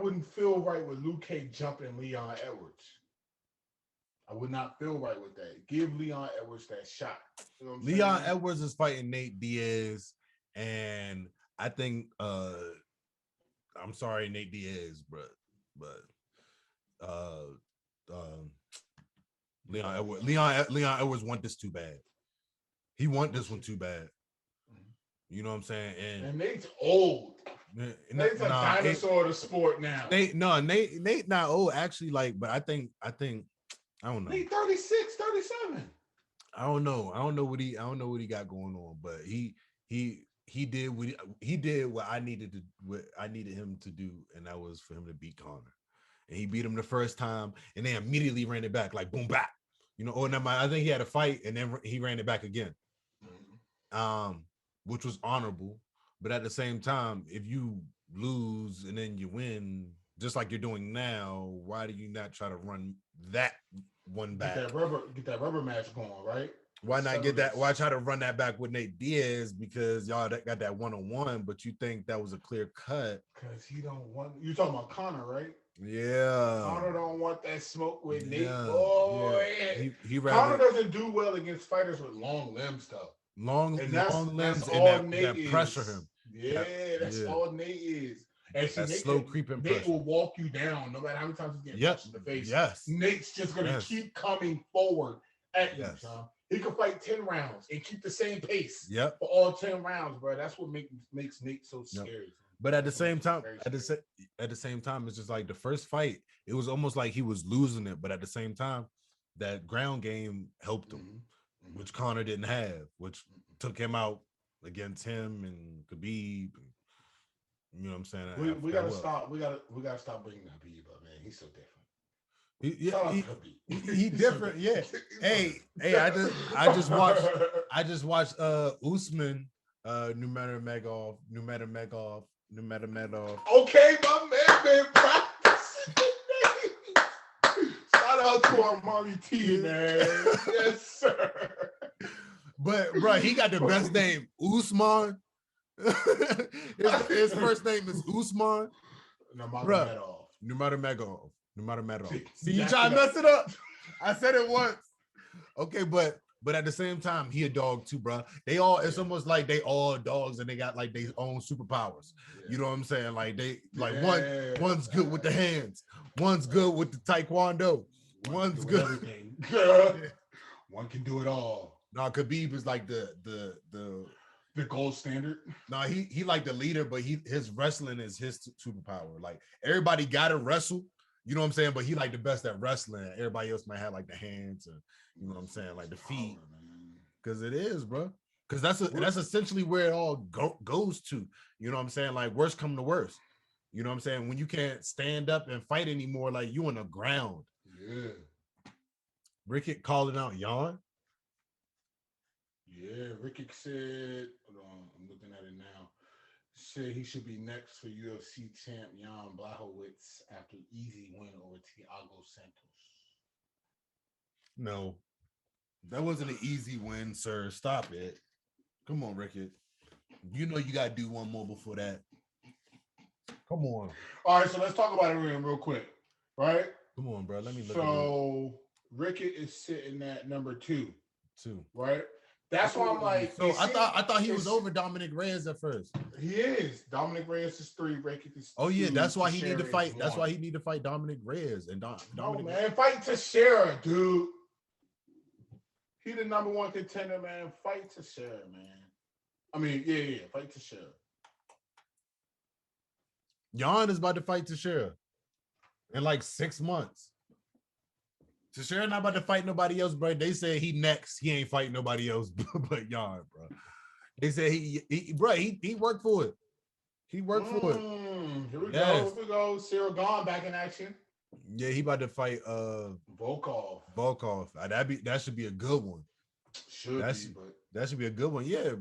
wouldn't feel right with Luque jumping Leon Edwards. I would not feel right with that. Give Leon Edwards that shot. You know Leon Edwards is fighting Nate Diaz, and I think I'm sorry, Nate Diaz, but Leon Edwards want this too bad. He want this one too bad. You know what I'm saying? And Nate's old. Nate's a dinosaur of the sport now. Nate not old actually. Like, but I think I don't know. Nate 36, 37. I don't know what he got going on, but he did what I needed him to do, and that was for him to beat Connor. And he beat him the first time, and they immediately ran it back, like boom back. You know, or never mind, I think he had a fight and then he ran it back again. Which was honorable. But at the same time, if you lose and then you win, just like you're doing now, why do you not try to run that one back? Get that rubber match going, right? Why not get that? Why try to run that back with Nate Diaz? Because y'all got that 1-on-1, but you think that was a clear cut. Because he don't want, you're talking about Connor, right? Yeah. Connor don't want that smoke with Nate. Yeah. He Connor doesn't do well against fighters with long limbs, though. Long limbs, that's and Nate that pressure him. Yeah, that's all Nate is. And see, Nate slow creeping Nate pressure. Will walk you down no matter how many times he's getting punched in the face. Yes. Nate's just going to keep coming forward at you, Sean. He could fight 10 rounds and keep the same pace for all 10 rounds, bro. That's what makes Nate so scary. But at the same time, at the same time, it's just like the first fight, it was almost like he was losing it. But at the same time, that ground game helped him, which Connor didn't have, which took him out against him and Khabib. You know what I'm saying? We gotta stop. We gotta stop bringing Khabib up, man. He's so different. He different. Yeah. Hey, I just watched Usman Nurmagomedov. Okay, my man been practicing. Shout out to our Marty T, man. Yes, sir. But bro, he got the best name, Usman. his first name is Usman. Nurmagomedov. See, you try to mess it up. I said it once. Okay, but at the same time, he a dog too, bro. It's almost like they all dogs and they got like their own superpowers. You know what I'm saying? Like one's good with the hands, one's good with the taekwondo, one's good. One can do it all. No, Khabib is like the gold standard. No, he like the leader, but his wrestling is his superpower. Like everybody gotta wrestle. You know what I'm saying? But he like the best at wrestling. Everybody else might have like the hands or you know what I'm saying, like the feet. Because it is, bro. Because that's essentially where it all goes to. You know what I'm saying? Like worst come to worst. You know what I'm saying? When you can't stand up and fight anymore, like you on the ground. Yeah. Rickett calling out Jan. Yeah, Rickett said, hold on, I'm looking at it now. Said he should be next for UFC champ Jan Blachowicz after easy win over Thiago Santos. No, that wasn't an easy win, sir. Stop it. Come on, Rickett. You know you got to do one more before that. Come on. All right, so let's talk about it real quick, right? Come on, bro. Let me look. So Rickett is sitting at number 2. Right? That's why I'm like. So I thought he was over Dominic Reyes at first. He is. Dominic Reyes is 3. Rickett is 2. Oh yeah, that's why he need to fight. That's why he need to fight Dominic Reyes and Dominic. Man, fight Teixeira, dude. He the number 1 contender, man. Fight Teixeira, man. I mean, yeah, fight Teixeira. Jan is about to fight Teixeira in like 6 months. Teixeira not about to fight nobody else, bro. They said he next. He ain't fighting nobody else but Jan, bro. They said he worked for it. He worked for it. Here we go. Here we go. Cyril Gahn back in action. Yeah, he about to fight Volkov. That should be a good one. That should be a good one. Yeah.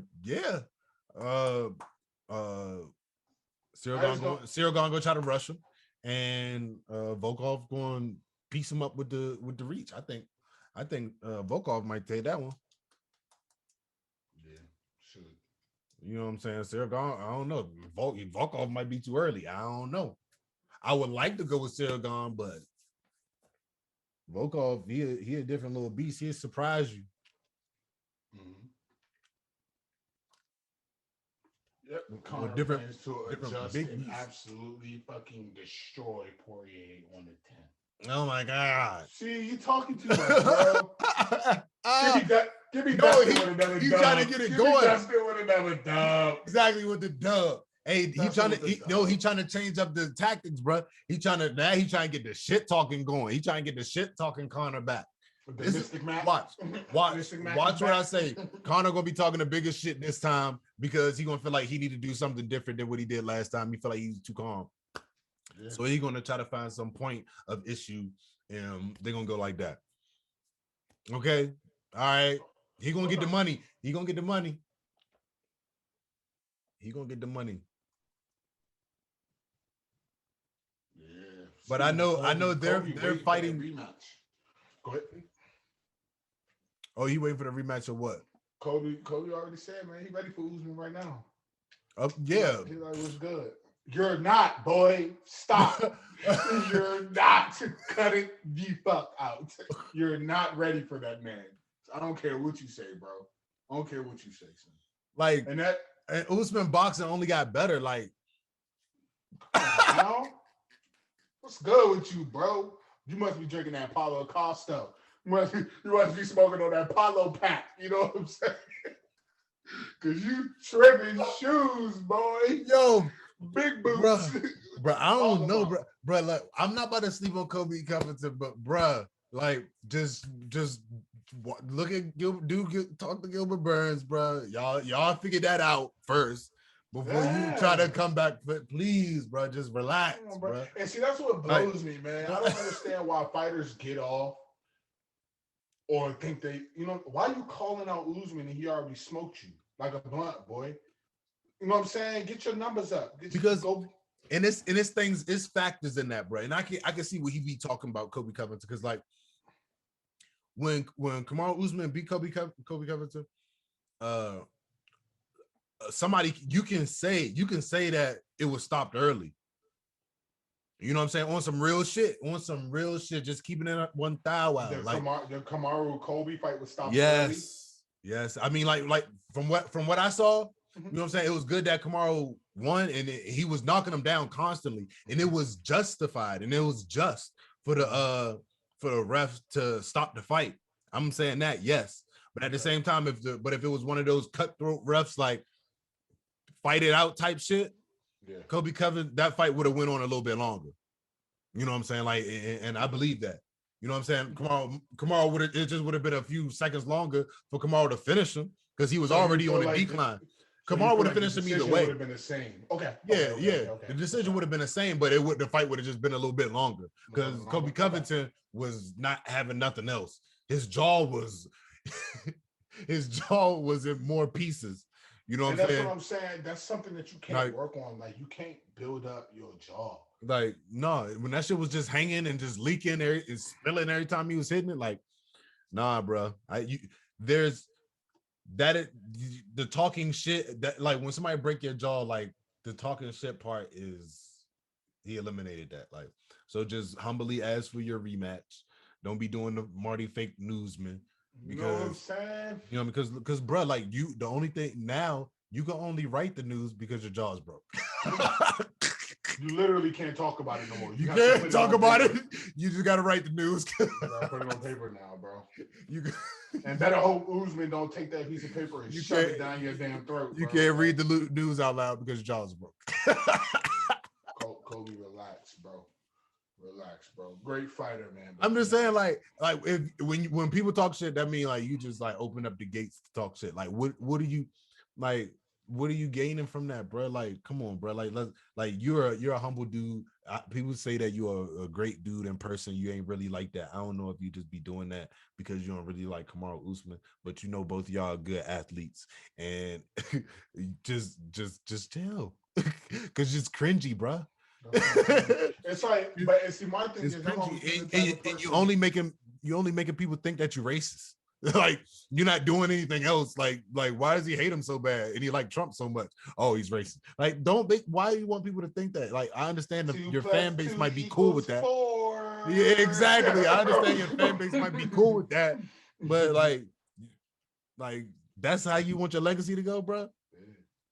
Cyril Gahn gonna try to rush him, and Volkov going to piece him up with the reach. I think Volkov might take that one. Yeah, should. You know what I'm saying? Cyril Gahn, I don't know. Volkov might be too early. I don't know. I would like to go with Cyril Gahn, but Volkov, he a different little beast. He'll surprise you. Mm-hmm. Yep. Connor plans to adjust and absolutely fucking destroy Poirier 1-10. Oh my God. See, you talking too much, bro. Give me no, Dustin with another he's dub. trying to get it Give going. me Dustin with another dub. Exactly with the dub. Hey, he trying to change up the tactics, bro. He trying to get the shit talking going. He trying to get the shit talking Connor back. Watch what I say. Connor gonna be talking the biggest shit this time because he gonna feel like he need to do something different than what he did last time. He feel like he's too calm. Yeah. So he's gonna try to find some point of issue, and they're gonna go like that. Okay, all right. He gonna get the money. He gonna get the money. Yeah, but I know they're fighting. Rematch. Go ahead. Oh, he waiting for the rematch or what? Kobe already said, man, he ready for Usman right now. Yeah. He like, what's good? You're not, boy. Stop. You're not. Cut it the fuck out. You're not ready for that man. I don't care what you say, bro. I don't care what you say, son. Like, and Usman boxing only got better. Like, now, what's good with you, bro? You must be drinking that Paulo Costa. You must be smoking on that Paulo pack. You know what I'm saying? Cause you tripping shoes, boy. Yo, big boots, bro. I don't know, bro. Like, I'm not about to sleep on Kobe Covington, but bro, like, just look at talk to Gilbert Burns, bro. Y'all figure that out first before you try to come back. But please, bro, just relax, bro. And see, that's what blows me, man. I don't understand why fighters get off or think they, why you calling out Usman and he already smoked you like a blunt, boy? You know what I'm saying? Get your numbers up. And it's things, it's factors in that, bro. And I can see what he be talking about Kobe Covington, because like when Kamaru Usman beat Kobe Covington, somebody you can say that it was stopped early. You know what I'm saying? On some real shit, just keeping it up one thou out. The Kamaru Kobe fight was stopped early. Yes. I mean, like from what I saw, you know what I'm saying? It was good that Kamaru won, and he was knocking him down constantly, and it was justified, and it was just for the ref to stop the fight. I'm saying that, yes. But at the same time, if it was one of those cutthroat refs, like fight it out type shit, Kobe Covington, that fight would have went on a little bit longer. You know what I'm saying? Like, and I believe that. You know what I'm saying? Kamaru would have been a few seconds longer for Kamaru to finish him, because he was already on a decline. Kamaru would have finished him either way. Would have been the same. Okay. The decision would have been the same, but the fight would have just been a little bit longer, because Kobe Covington was not having nothing else. His jaw was in more pieces. You know what I'm saying? That's what I'm saying. That's something that you can't work on. Like, you can't build up your jaw. Like, no, when that shit was just hanging and just leaking and spilling every time he was hitting it, like, nah, bro. The talking shit, that, like, when somebody break your jaw, like, the talking shit part he eliminated that. Like, so just humbly ask for your rematch. Don't be doing the Marty fake newsman. Because, you know what I'm saying? Because bro, like, the only thing now, you can only write the news because your jaw's broke. You literally can't talk about it no more. You can't talk about it. You just got to write the news. You gotta put it on paper now, bro. And better hope Usman don't take that piece of paper and shove it down your damn throat. You can't read the news out loud because your jaw's broke. Kobe, relax, bro. Relax, bro. Great fighter, man. I'm just saying, like when people talk shit, that mean like you just like open up the gates to talk shit. Like what are you gaining from that, bro? Like, come on, bro. Like you're a humble dude. People say that you're a great dude in person. You ain't really like that. I don't know if you just be doing that because you don't really like Kamaru Usman, but you know both of y'all are good athletes, and just chill, because it's cringy, bro. It's like, but see, my thing is, and you only making people think that you're racist. Like, you're not doing anything else. Like why does he hate him so bad and he like Trump so much? Oh, he's racist. Like, why do you want people to think that? Like, I understand your fan base might be cool with that. 4. Yeah, exactly. I understand your fan base might be cool with that, but like that's how you want your legacy to go, bro.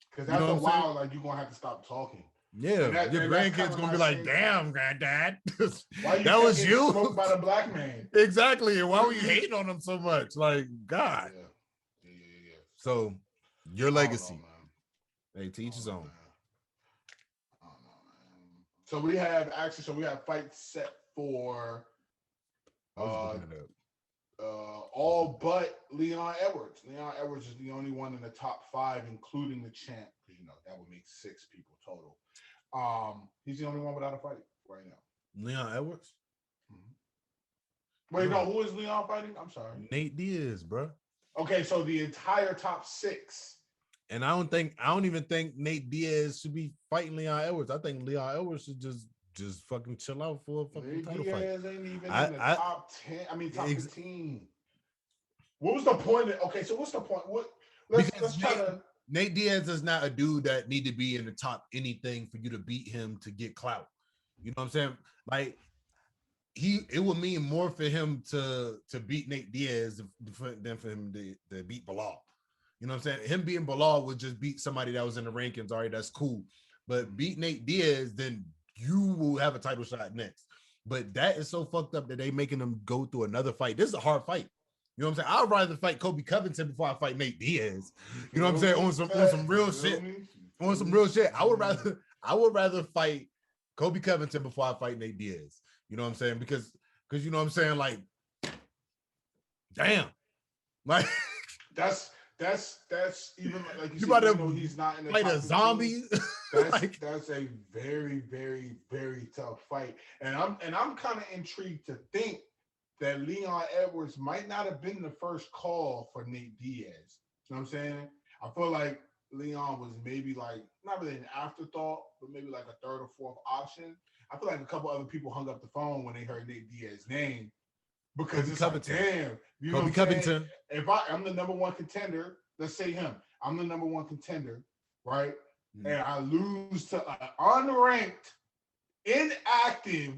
Because after a while, like, you're gonna have to stop talking. Yeah, your and that's grandkids kinda gonna my be like, same "Damn, granddad, Why you that kept was getting you." smoked by the black man? Exactly. And why were you hating on him so much? Like, God. Yeah. So, your I don't know, legacy. man. Hey, to each his own. I don't know, man. So we have fights set for I was looking it up. all but Leon Edwards. Leon Edwards is the only one in the top 5, including the champ, because that would make 6 people total. He's the only one without a fight right now. Leon Edwards? Wait, no, who is Leon fighting? I'm sorry. Nate Diaz, bro. Okay, so the entire top 6. And I don't even think Nate Diaz should be fighting Leon Edwards. I think Leon Edwards should just fucking chill out for a fucking Nate title Diaz fight. ain't even in the top 10. I mean, top 15. What was the point? So what's the point? Let's try to. Nate Diaz is not a dude that need to be in the top anything for you to beat him to get clout. You know what I'm saying? Like it would mean more for him to beat Nate Diaz than for him to beat Bilal. You know what I'm saying? Him beating Bilal would just beat somebody that was in the rankings. All right, that's cool. But beat Nate Diaz, then you will have a title shot next. But that is so fucked up that they making him go through another fight. This is a hard fight. You know what I'm saying? I'd rather fight Kobe Covington before I fight Nate Diaz. You know what I'm saying? On some real shit. On some real shit. I would rather fight Kobe Covington before I fight Nate Diaz. You know what I'm saying? Because you know what I'm saying? Like, damn. Like that's even like you about to he's not in the fight a zombie. That's a very, very, very tough fight. And I'm kind of intrigued to think that Leon Edwards might not have been the first call for Nate Diaz. You know what I'm saying? I feel like Leon was maybe like not really an afterthought, but maybe like a third or fourth option. I feel like a couple other people hung up the phone when they heard Nate Diaz's name because it's Covington. Like, damn, you know Kobe Covington. If I'm the number one contender, let's say him. I'm the number one contender, right? Mm-hmm. And I lose to an unranked, inactive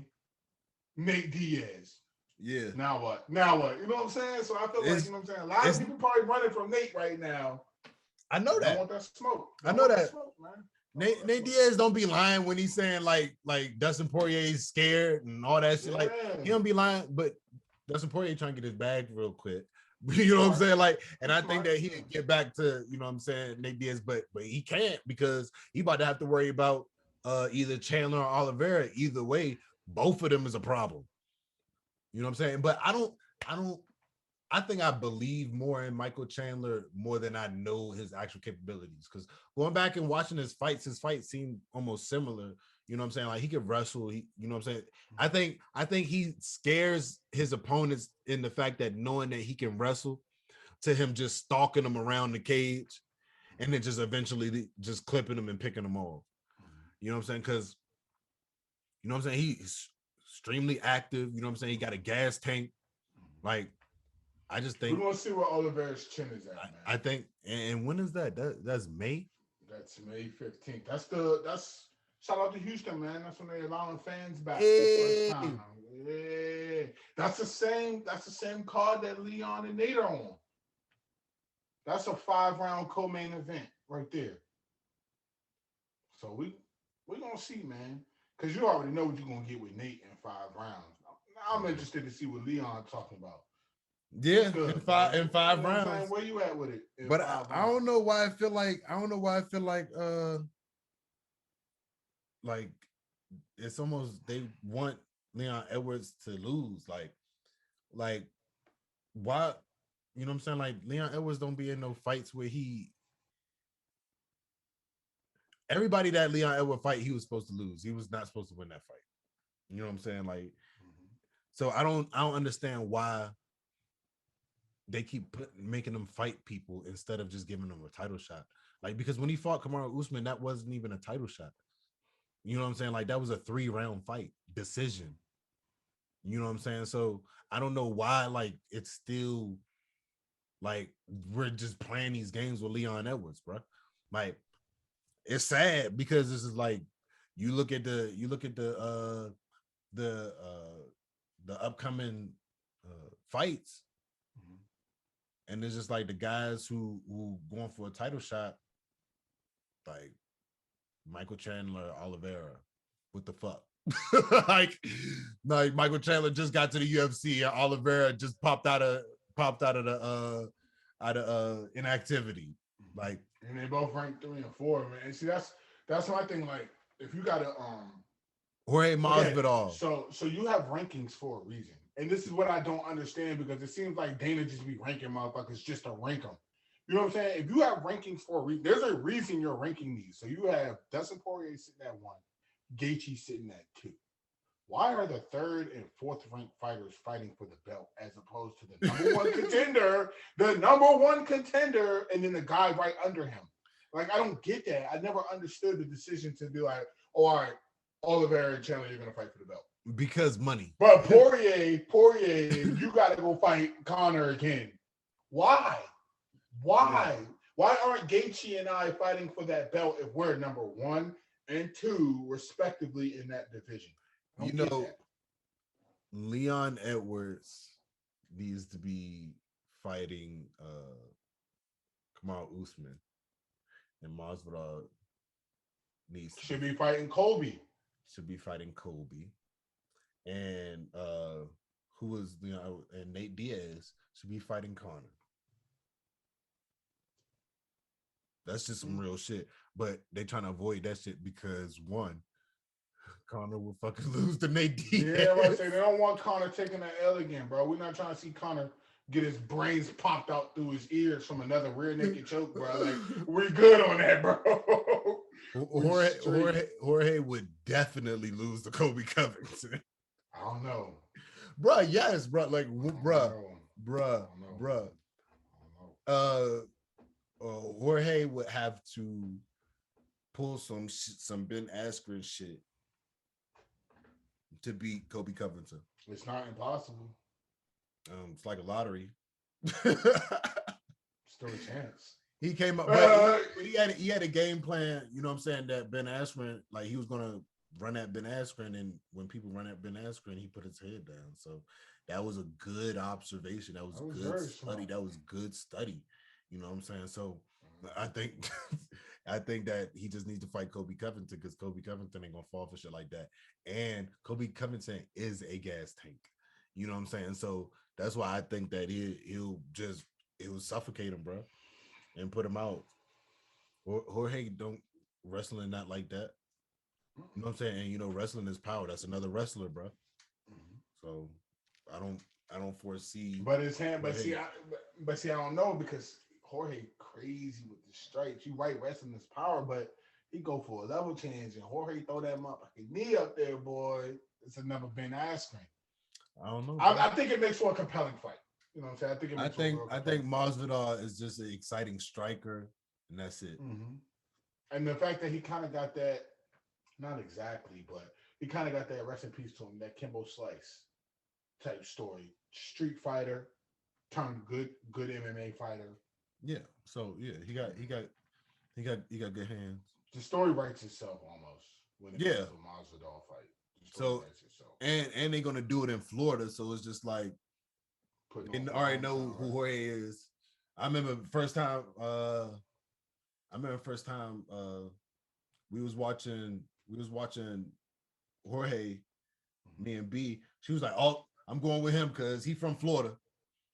Nate Diaz. Yeah. Now what? You know what I'm saying? So I feel like, you know what I'm saying? A lot of people probably running from Nate right now. I know that. I want that smoke. I know that. Smoke, man. Nate Diaz don't be lying when he's saying like Dustin Poirier's scared and all that shit. Yeah. Like he don't be lying, but Dustin Poirier trying to get his bag real quick. You know what I'm saying? Like, and I think that he can get back to, you know what I'm saying, Nate Diaz, but he can't because he about to have to worry about either Chandler or Oliveira. Either way, both of them is a problem. You know what I'm saying? But I think I believe more in Michael Chandler more than I know his actual capabilities. Because going back and watching his fights seem almost similar. You know what I'm saying? Like he could wrestle. You know what I'm saying? I think he scares his opponents in the fact that knowing that he can wrestle to him just stalking them around the cage and then just eventually just clipping them and picking them off. You know what I'm saying? Because, you know what I'm saying? He's extremely active. You know what I'm saying? He got a gas tank. Like, I just think we're gonna see where Oliveira's chin is at, man. I think, and when is that? That's May. That's May 15th. That's shout out to Houston, man. That's when they're allowing fans back hey. the first time. Yeah, that's the same card that Leon and Nate are on. That's a 5-round co-main event right there. So we're gonna see, man, because you already know what you're gonna get with Nate in 5 rounds. I'm interested to see what Leon's talking about. Yeah, good, in five you know rounds. Where you at with it? But I don't know why I feel like like it's almost they want Leon Edwards to lose. Like why? You know what I'm saying? Like Leon Edwards don't be in no fights where everybody that Leon Edwards fight, he was supposed to lose. He was not supposed to win that fight. You know what I'm saying? Like, so I don't understand why they keep making them fight people instead of just giving them a title shot. Like, because when he fought Kamaru Usman, that wasn't even a title shot. You know what I'm saying? Like, that was a 3-round fight decision. You know what I'm saying? So I don't know why, like, it's still like we're just playing these games with Leon Edwards, bro. Like, it's sad because this is like you look at the upcoming fights. And it's just like the guys who going for a title shot, like Michael Chandler, Oliveira. What the fuck? like, like Michael Chandler just got to the UFC and Oliveira just popped out of the inactivity. Like, and they both ranked 3 and 4, man. And see, that's my thing. Like, if you gotta Jorge Masvidal. So you have rankings for a reason. And this is what I don't understand, because it seems like Dana just be ranking motherfuckers just to rank them. You know what I'm saying? If you have rankings for a reason, there's a reason you're ranking these. So you have Dustin Poirier sitting at 1, Gaethje sitting at 2. Why are the 3rd and 4th ranked fighters fighting for the belt as opposed to the number 1 contender, and then the guy right under him? Like, I don't get that. I never understood the decision to be like, oh, all right, Oliveira and Chandler, you're gonna fight for the belt. Because money. But Poirier, you gotta go fight Conor again. Why? Why aren't Gaethje and I fighting for that belt if we're number 1 and 2 respectively in that division? You know, Leon Edwards needs to be fighting Kamaru Usman, and Masvidal should be fighting Colby. Should be fighting Colby, and who was and Nate Diaz should be fighting Conor. That's just some real shit. But they trying to avoid that shit because one, Conor will fucking lose to Nate Diaz. Yeah, I say they don't want Conor taking that L again, bro. We're not trying to see Conor get his brains popped out through his ears from another rear naked choke, bro. Like, we good on that, bro. Jorge would definitely lose to Kobe Covington. I don't know, bro. Yes, bro. Like, bro. Jorge would have to pull some Ben Askren shit to beat Kobe Covington. It's not impossible. It's like a lottery. Still a chance. He came up, but he had a game plan. You know what I'm saying? That Ben Askren, like, he was gonna run at Ben Askren, and when people run at Ben Askren, he put his head down. So that was a good observation. That was good study. Smart. That was good study. You know what I'm saying? So I think that he just needs to fight Kobe Covington, because Kobe Covington ain't gonna fall for shit like that. And Kobe Covington is a gas tank. You know what I'm saying? So that's why I think that he'll suffocate him, bro, and put him out. Jorge don't wrestling not like that. You know what I'm saying? And you know, wrestling is power. That's another wrestler, bro. Mm-hmm. So I don't foresee. But his hand. But see, I don't know, because Jorge crazy with the strikes. You right, wrestling is power, but he go for a level change, and Jorge throw that motherfucking knee up there, boy. It's another Ben Askren. I don't know. I think it makes for a compelling fight. You know what I'm saying? I think Masvidal is just an exciting striker, and that's it. Mm-hmm. And the fact that he kind of got that, not exactly, but he kind of got that, rest in peace to him, that Kimbo Slice type story. Street fighter turned good MMA fighter. Yeah. So yeah, he got good hands. The story writes itself almost when it comes to a Masvidal fight. So and they're gonna do it in Florida, so it's just like, and I already know who Jorge is. I remember first time we was watching Jorge, me and B. She was like, "Oh, I'm going with him because he's from Florida."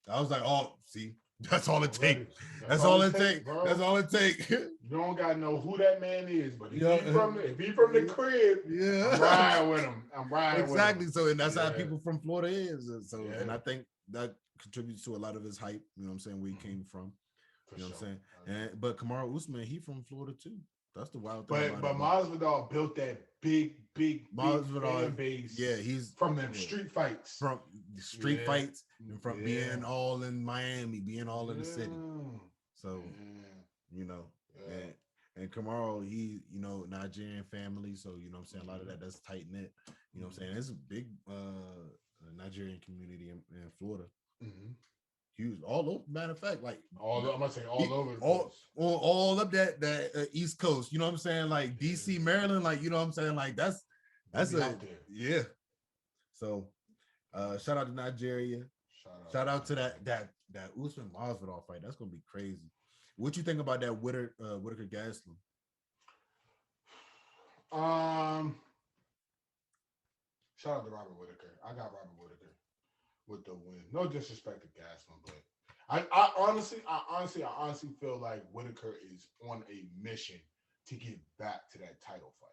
I was like, "Oh, see, that's all it takes. That's all it takes. That's all it takes." You don't gotta know who that man is, but if he from the crib, I'm riding with him. I'm riding exactly. So, and that's how people from Florida is. So, and I think that contributes to a lot of his hype. You know what I'm saying? Where he came from. You know what I'm saying? But Kamaru Usman, he from Florida too. That's the wild thing. But Masvidal built that big fan base. Yeah, he's from them street fights. From the street fights and from being all in Miami, being all in the city. So, you know, and Kamaru, he, you know, Nigerian family. So, you know what I'm saying? A lot of that's tight knit. You know what I'm saying? It's a big Nigerian community in Florida. Mm-hmm. Huge, all over. Matter of fact, like all up that East Coast. You know what I'm saying? Like DC, Maryland. Like, you know what I'm saying? Like that's yeah. So, shout out to Nigeria. Shout out to that Usman Masvidal fight. That's gonna be crazy. What you think about that Whitaker Gastelum? Shout out to Robert Whitaker. I got Robert Whitaker with the win. No disrespect to Gasman, but I honestly feel like Whitaker is on a mission to get back to that title fight.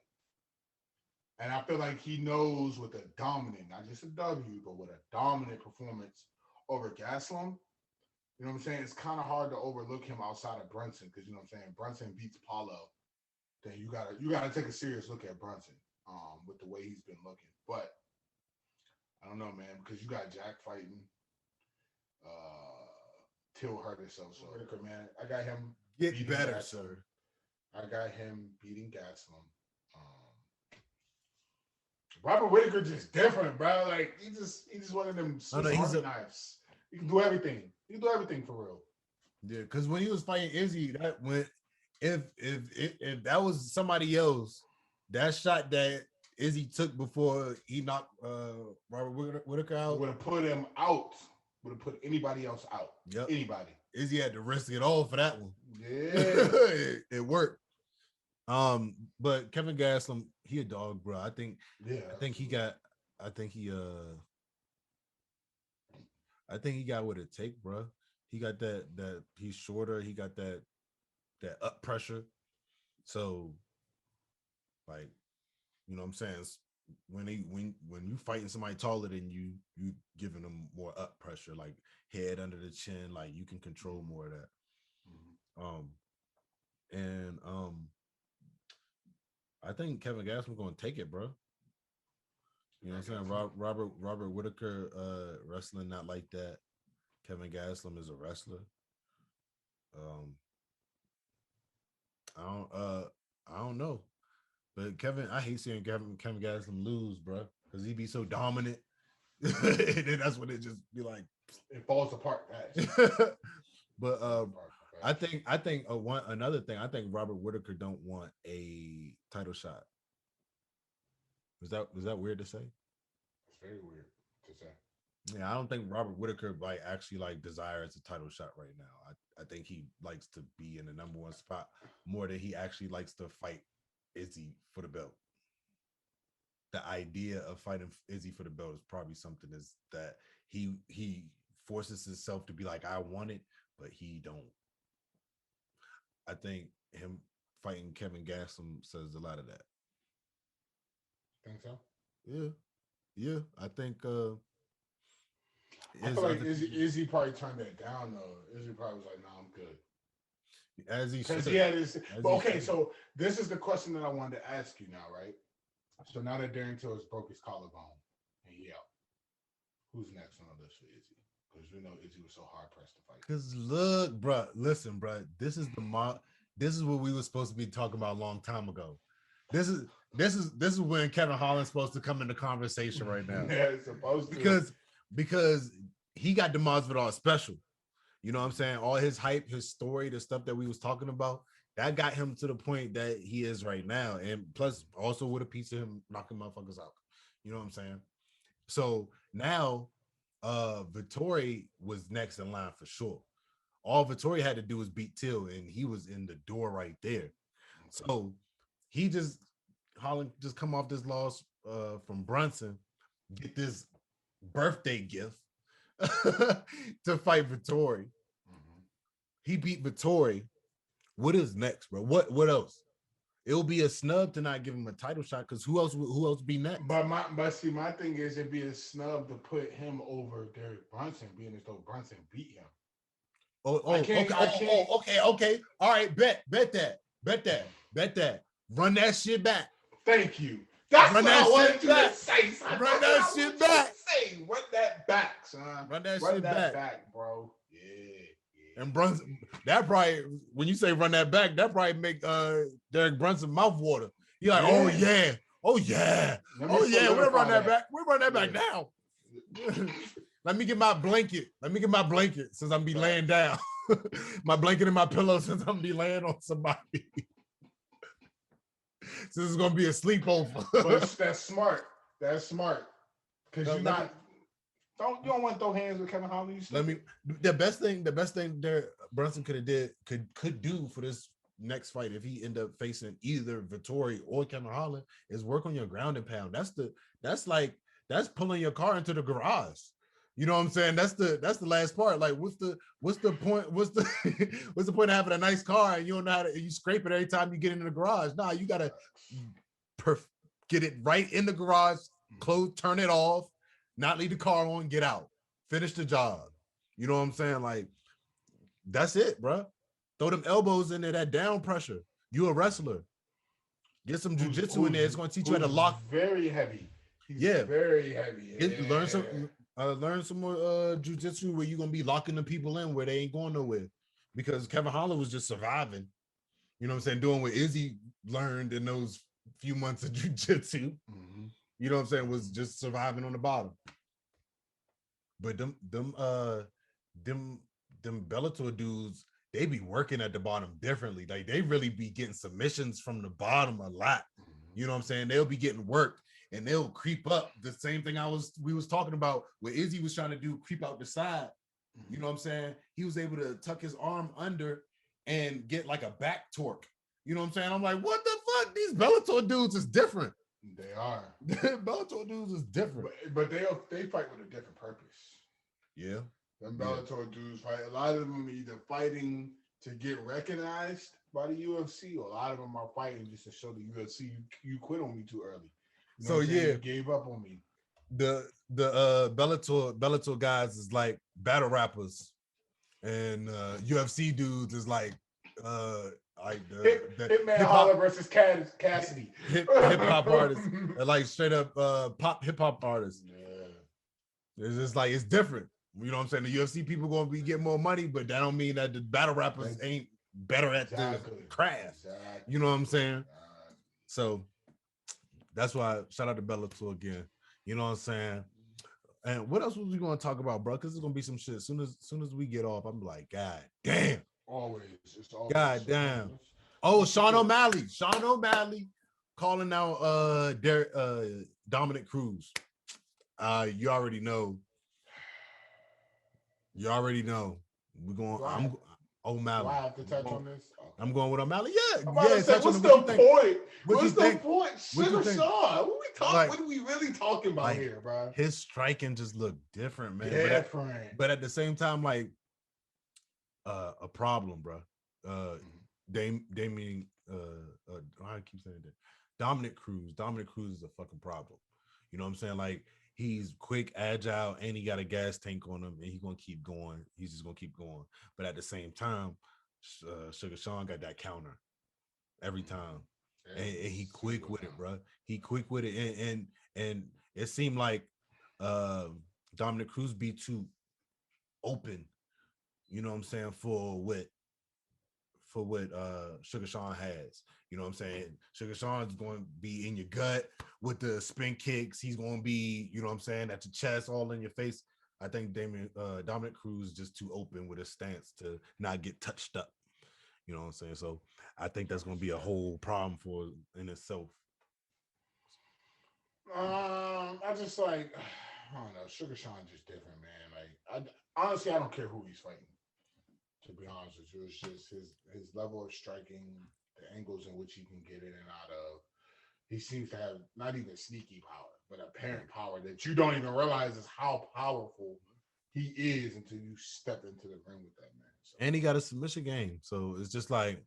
And I feel like he knows with a dominant, not just a W, but with a dominant performance over Gaslam, you know what I'm saying? It's kind of hard to overlook him outside of Brunson because, you know what I'm saying, Brunson beats Paulo. Then you gotta take a serious look at Brunson with the way he's been looking. But I don't know, man, because you got Jack fighting. Till hurt himself. So Whitaker, man, I got him get better, sir. I got him beating Gaslam. Robert Whitaker just different, bro. Like he's one of them knives. He can do everything. He can do everything for real. Yeah, because when he was fighting Izzy, that went. If that was somebody else, that shot that Izzy took before he knocked Robert Whitaker out would have put him out. Would have put anybody else out. Yep. Anybody. Izzy had to risk it all for that one. Yeah, it worked. But Kevin Gastelum, he a dog, bro. I think he got what it take, bro. He got that he's shorter. He got that up pressure. So, like, you know what I'm saying? When you fighting somebody taller than you giving them more up pressure, like head under the chin, like you can control more of that. I think Kevin Gastelum gonna take it, bro. You know what I'm saying? Robert Whitaker wrestling not like that. Kevin Gastelum is a wrestler. I don't know. But I hate seeing Kevin Gastelum lose, bro, because he be so dominant. And then that's when it just be like it falls apart. But I think another thing. I think Robert Whitaker don't want a title shot. Was that weird to say? It's very weird to say. Yeah, I don't think Robert Whitaker actually desires a title shot right now. I think he likes to be in the number one spot more than he actually likes to fight Izzy for the belt. The idea of fighting Izzy for the belt is probably something that he forces himself to be like, I want it, but he don't. I think him fighting Kevin Gastelum says a lot of that. Think so? Yeah. I think. I feel like Izzy probably turned that down though. Izzy probably was like, "Nah, I'm good." As he should. He had his. But okay, so this is the question that I wanted to ask you now, right? So now that Darren Till has broke his collarbone and he out, who's next on the list for Izzy? Because we know Izzy was so hard pressed to fight. Because look, bro, listen, bro, this is what we were supposed to be talking about a long time ago. This is when Kevin Holland's supposed to come into conversation right now. Yeah, it's supposed to. Because he got the Masvidal special. You know what I'm saying? All his hype, his story, the stuff that we was talking about, that got him to the point that he is right now. And plus also with a piece of him knocking motherfuckers out. You know what I'm saying? So now Vettori was next in line for sure. All Vettori had to do was beat Till, and he was in the door right there. So Holland just come off this loss from Brunson, get this birthday gift to fight Vettori. He beat Vettori. What is next, bro? What else? It'll be a snub to not give him a title shot because who else be next? But see, my thing is it'd be a snub to put him over Derek Brunson, being as though Brunson beat him. Okay. All right, bet that. Run that shit back. Thank you. That's what I wanted you to say, son. Run that shit back. Run that back, son. Run that shit back, bro. Yeah. And Brunson, that probably, when you say run that back, that probably make Derek Brunson mouth water. You're like, oh yeah. We'll run that back. We'll run that back now. Let me get my blanket. Since I'm be laying down. My blanket and my pillow since I'm be laying on somebody. So this is gonna be a sleepover. But that's smart. Because you don't want to throw hands with Kevin Holland. The best thing Derek Brunson could do for this next fight, if he end up facing either Vittori or Kevin Holland, is work on your ground and pound. That's pulling your car into the garage. You know what I'm saying? That's the last part. Like, what's the point? What's the what's the point of having a nice car and you don't know how to, you scrape it every time you get into the garage? Nah, you gotta get it right in the garage, close, turn it off, not leave the car on, get out, finish the job. You know what I'm saying? Like, that's it, bro. Throw them elbows in there, that down pressure. You a wrestler. Get some jujitsu in there. It's going to teach you how to lock. Very heavy. He's very heavy. Learn some more jujitsu where you're going to be locking the people in where they ain't going nowhere. Because Kevin Holland was just surviving. You know what I'm saying? Doing what Izzy learned in those few months of jujitsu. Mm-hmm. You know what I'm saying? Was just surviving on the bottom. But them Bellator dudes, they be working at the bottom differently. Like, they really be getting submissions from the bottom a lot. You know what I'm saying? They'll be getting worked and they'll creep up. The same thing we was talking about where Izzy was trying to do, creep out the side. You know what I'm saying? He was able to tuck his arm under and get like a back torque. You know what I'm saying? I'm like, what the fuck? These Bellator dudes is different. They are. Bellator dudes is different. But they fight with a different purpose. Yeah. Them Bellator dudes fight. A lot of them are either fighting to get recognized by the UFC, or a lot of them are fighting just to show the UFC you quit on me too early. You know you gave up on me. The Bellator guys is like battle rappers, and UFC dudes is like Hitman Holler versus Cassidy. Hip hop artists, like straight up pop hip hop artists. Yeah. It's just like, it's different. You know what I'm saying? The UFC people gonna be getting more money, but that don't mean that the battle rappers ain't better at the craft. Exactly. You know what I'm saying? So that's why shout out to Bellator again. You know what I'm saying? And what else was we gonna talk about, bro? Because it's gonna be some shit. As soon as we get off, I'm like, God damn. Always. God damn. Oh, Sean O'Malley calling out Dominic Cruz. You already know. We're going. O'Malley. Do I have to touch on this? Okay. I'm going with O'Malley. Yeah. What's the point? What's the point? Sugar Sean. What are we really talking about here, bro? His striking just looked different, man. Different. But at the same time, like a problem, bro. Damien. I keep saying that. Dominic Cruz is a fucking problem. You know what I'm saying? Like, he's quick, agile, and he got a gas tank on him, and he's gonna keep going. He's just gonna keep going. But at the same time, Sugar Sean got that counter every time, and he quick with it, bro. He quick with it, and it seemed like Dominic Cruz be too open. You know what I'm saying, for what Sugar Sean has. You know what I'm saying? Sugar Sean's going to be in your gut with the spin kicks. He's going to be, you know what I'm saying, at your chest, all in your face. I think Dominic Cruz is just too open with his stance to not get touched up. You know what I'm saying? So I think that's going to be a whole problem for in itself. I just like, I don't know. Sugar Sean's just different, man. Like, honestly, I don't care who he's fighting. To be honest with you, it's just his level of striking, the angles in which he can get in and out of. He seems to have not even sneaky power, but apparent power that you don't even realize is how powerful he is until you step into the ring with that man. So, and he got a submission game, so it's just like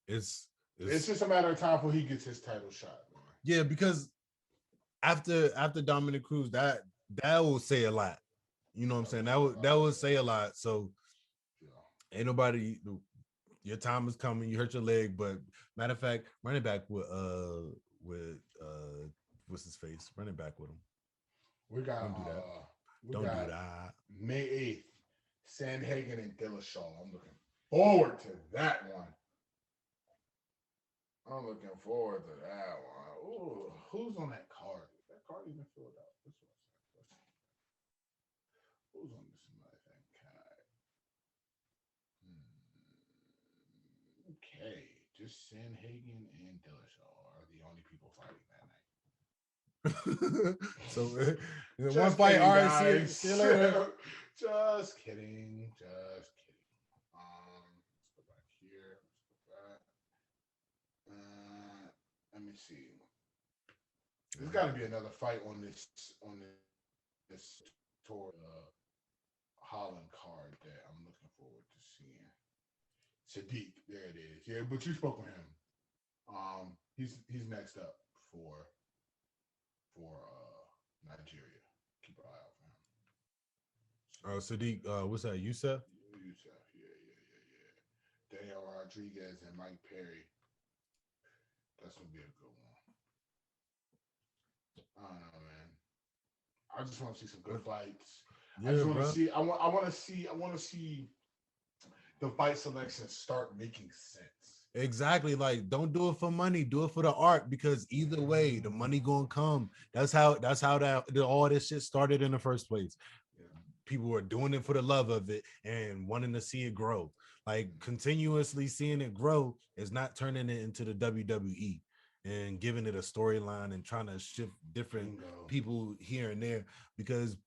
it's just a matter of time before he gets his title shot, man. Yeah, because after Dominic Cruz, that will say a lot. You know what I'm saying? That would say a lot. So. Ain't nobody. Your time is coming. You hurt your leg, but matter of fact, running back with what's his face? Running back with him. We got Don't do that. May 8th, Sandhagen and Dillashaw. I'm looking forward to that one. Ooh, who's on that card? Is that card even filled out? Who's on this? Okay, just Sandhagen and Dillashaw are the only people fighting that night. So one fight, all right, see you later. Just kidding. Let's go back here. see. There's got to be another fight on this tour Holland card that I'm looking forward to seeing. Sadiq, there it is. Yeah, but you spoke with him. He's next up for Nigeria. Keep an eye out for him. Sadiq, what's that? Youssef? Youssef, yeah. Daniel Rodriguez and Mike Perry. That's gonna be a good one. I don't know, man. I just want to see some good fights. Yeah, I just want to see. I want to see the fight selection start making sense. Exactly. Like, don't do it for money. Do it for the art, because either way, the money gonna come. That's how all this shit started in the first place. Yeah. People were doing it for the love of it and wanting to see it grow. Like, continuously seeing it grow is not turning it into the WWE and giving it a storyline and trying to shift different people here and there, because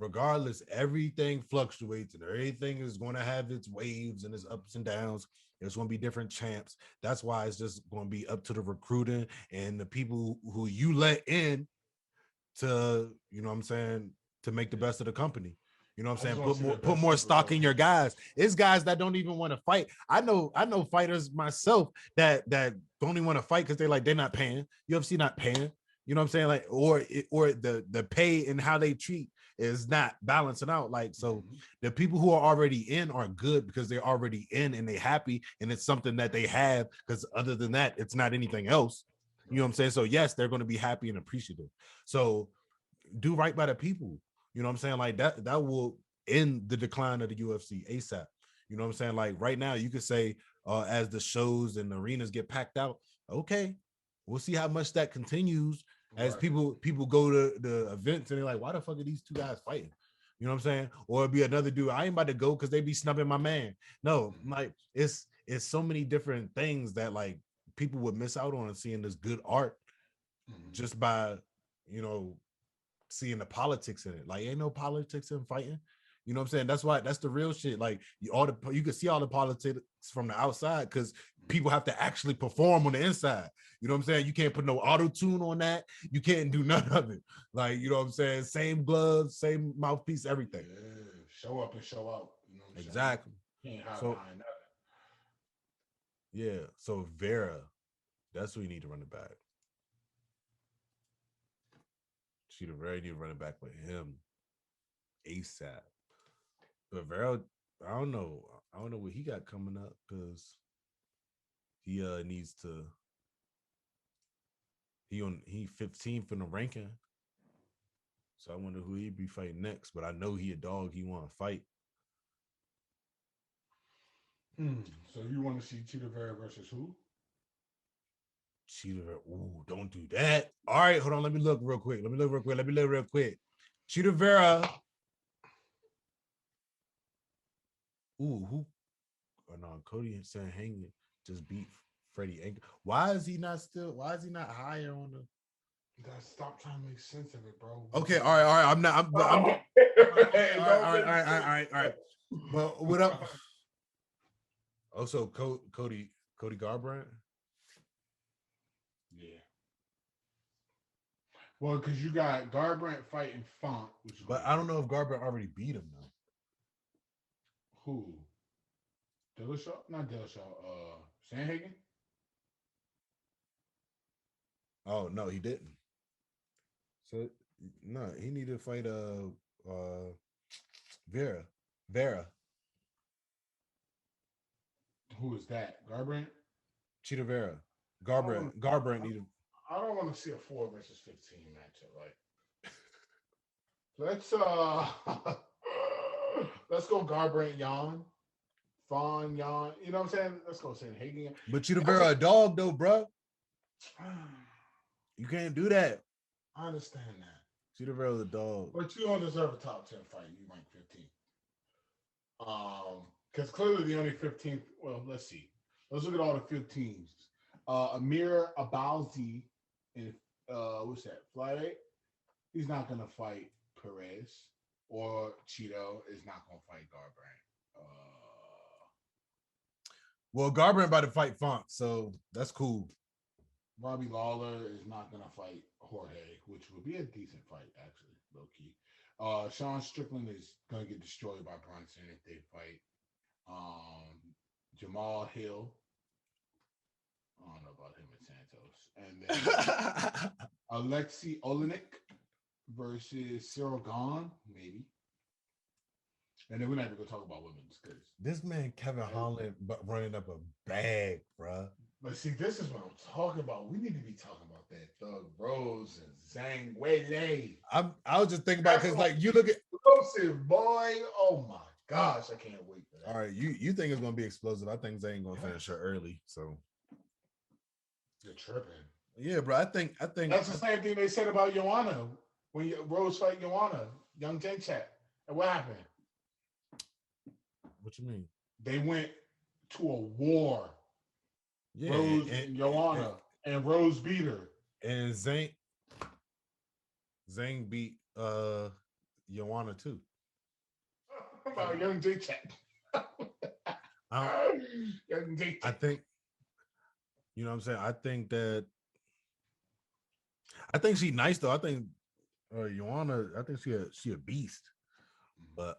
regardless, everything fluctuates and everything is going to have its waves and its ups and downs. There's going to be different champs. That's why it's just going to be up to the recruiting and the people who you let in to, you know what I'm saying, to make the best of the company. You know what I'm saying? Put more stock in your guys. It's guys that don't even want to fight. I know fighters myself that don't even want to fight because they're not paying. UFC not paying. You know what I'm saying? Like, or the pay and how they treat is not balancing out. Like, so the people who are already in are good because they're already in and they happy, and it's something that they have, because other than that, it's not anything else. You know what I'm saying? So yes, they're going to be happy and appreciative. So do right by the people. You know what I'm saying? Like, that will end the decline of the UFC ASAP. You know what I'm saying? Like, right now, you could say as the shows and the arenas get packed out, okay, we'll see how much that continues as people go to the events and they're like, why the fuck are these two guys fighting? You know what I'm saying? Or it'd be another dude, I ain't about to go because they be snubbing my man. No, like, it's so many different things that like people would miss out on seeing this good art just by, you know, seeing the politics in it. Like, ain't no politics in fighting. You know what I'm saying? That's why, that's the real shit. Like, you can see all the politics from the outside because people have to actually perform on the inside. You know what I'm saying? You can't put no auto-tune on that. You can't do none of it. Like, you know what I'm saying? Same gloves, same mouthpiece, everything. Yeah. Show up and show out. You know what I'm exactly. Saying? Can't hide behind that. Yeah. So Vera, that's what you need to run it back. She'd have already run it back with him ASAP. But Vera, I don't know what he got coming up, because he needs to. He 15th in the ranking, so I wonder who he'd be fighting next. But I know he a dog. He want to fight. So you want to see Cheetah Vera versus who? Cheetah Vera. Ooh, don't do that. All right, hold on. Let me look real quick. Cheetah Vera. Ooh, who? Oh no, Cody and Sanhagen just beat Freddie Anker. Why is he not higher on the? Stop trying to make sense of it, bro. Okay, all right. I'm all right. Well, what up? Also, Cody Garbrandt. Yeah. Well, because you got Garbrandt fighting Font, but I don't know if Garbrandt already beat him though. Who? Dillashaw? Not Dillashaw. Sanhagen? Oh no, he didn't. So no, he needed to fight Vera. Who is that? Garbrandt? Cheetah Vera. Garbrandt needed. I don't want to see a 4 versus 15 matchup. Like, let's go Garbrandt Jan. Fawn Jan. You know what I'm saying? Let's go Sanhagen. But Cheetah Vera a dog though, bro. You can't do that. I understand that. Cheetah Vera a dog. But you don't deserve a top 10 fight. You rank 15. Because clearly the only 15th. Well, let's see. Let's look at all the 15s. Amir Abalzi and what's that? Friday. He's not gonna fight Perez, or Cheeto is not gonna fight Garbrandt. Well, Garbrandt about to fight Font, so that's cool. Robbie Lawler is not gonna fight Jorge, which would be a decent fight, actually, low key. Sean Strickland is gonna get destroyed by Brunson if they fight. Jamal Hill. I don't know about him and Santos. And then Alexei Olenek versus Cyril Gahn, maybe. And then we're not even gonna talk about women's because this man Kevin Holland running up a bag, bruh. But see, this is what I'm talking about. We need to be talking about that Thug Rose and Zhang Weili. I was just thinking about because like you look at explosive boy. Oh my gosh, I can't wait for that. All right, you think it's gonna be explosive? I think Zane gonna finish her early. So you're tripping. Yeah, bro. I think that's the same thing they said about Joanna when Rose fight Joanna, Young J Chat. And what happened? What you mean? They went to a war. Yeah, Rose and Joanna and Rose beat her. And Zane beat Joanna too. About Young J Chat. Young J Chat. I think you know what I'm saying. I think she's nice though. I think Joanna. I think she a beast. But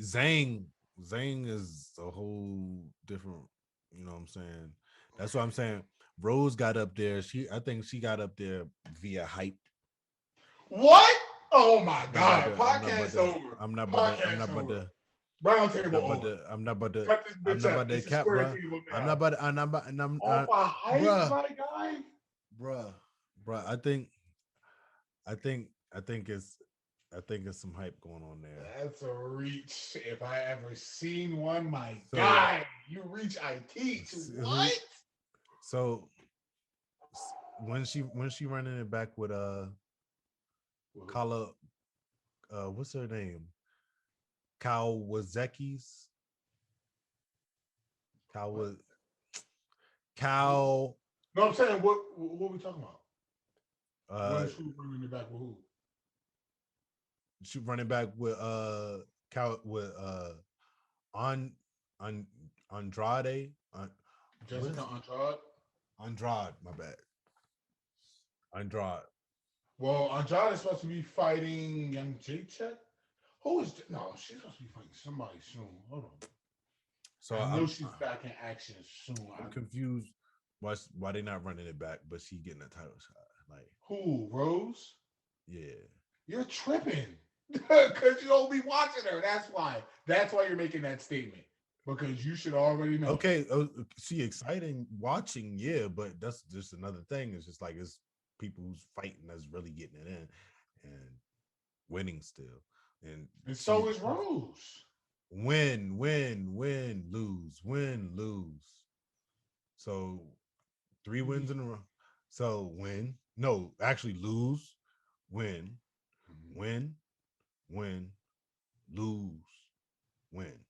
Zhang is a whole different. You know what I'm saying? That's what I'm saying. Rose got up there. I think she got up there via hype. What? Oh my God! Podcast over. I'm not about to. RoundTable. I'm not about to cap, bro. I'm not about. Bro. I think it's some hype going on there. That's a reach. If I ever seen one, my guy, you reach I teach. What? So when she running it back with Kala, what's her name? Kawazeki's. No, I'm saying what are we talking about? When she running it back with who? She running back with Andrade. Jessica Andrade. Andrade, my bad. Andrade. Well, Andrade is supposed to be fighting Young J-Check. Who is no? She's supposed to be fighting somebody soon. Hold on. So I know she's back in action soon. I'm confused why they not running it back, but she getting a title shot. Like who? Rose? Yeah. You're tripping because you don't be watching her. That's why. That's why you're making that statement. Because you should already know. Okay, see, exciting watching, yeah, but that's just another thing. It's just like it's people who's fighting that's really getting it in and winning still. And so is Rose. Win, lose. So 3 wins in a row. So lose, win, lose, win.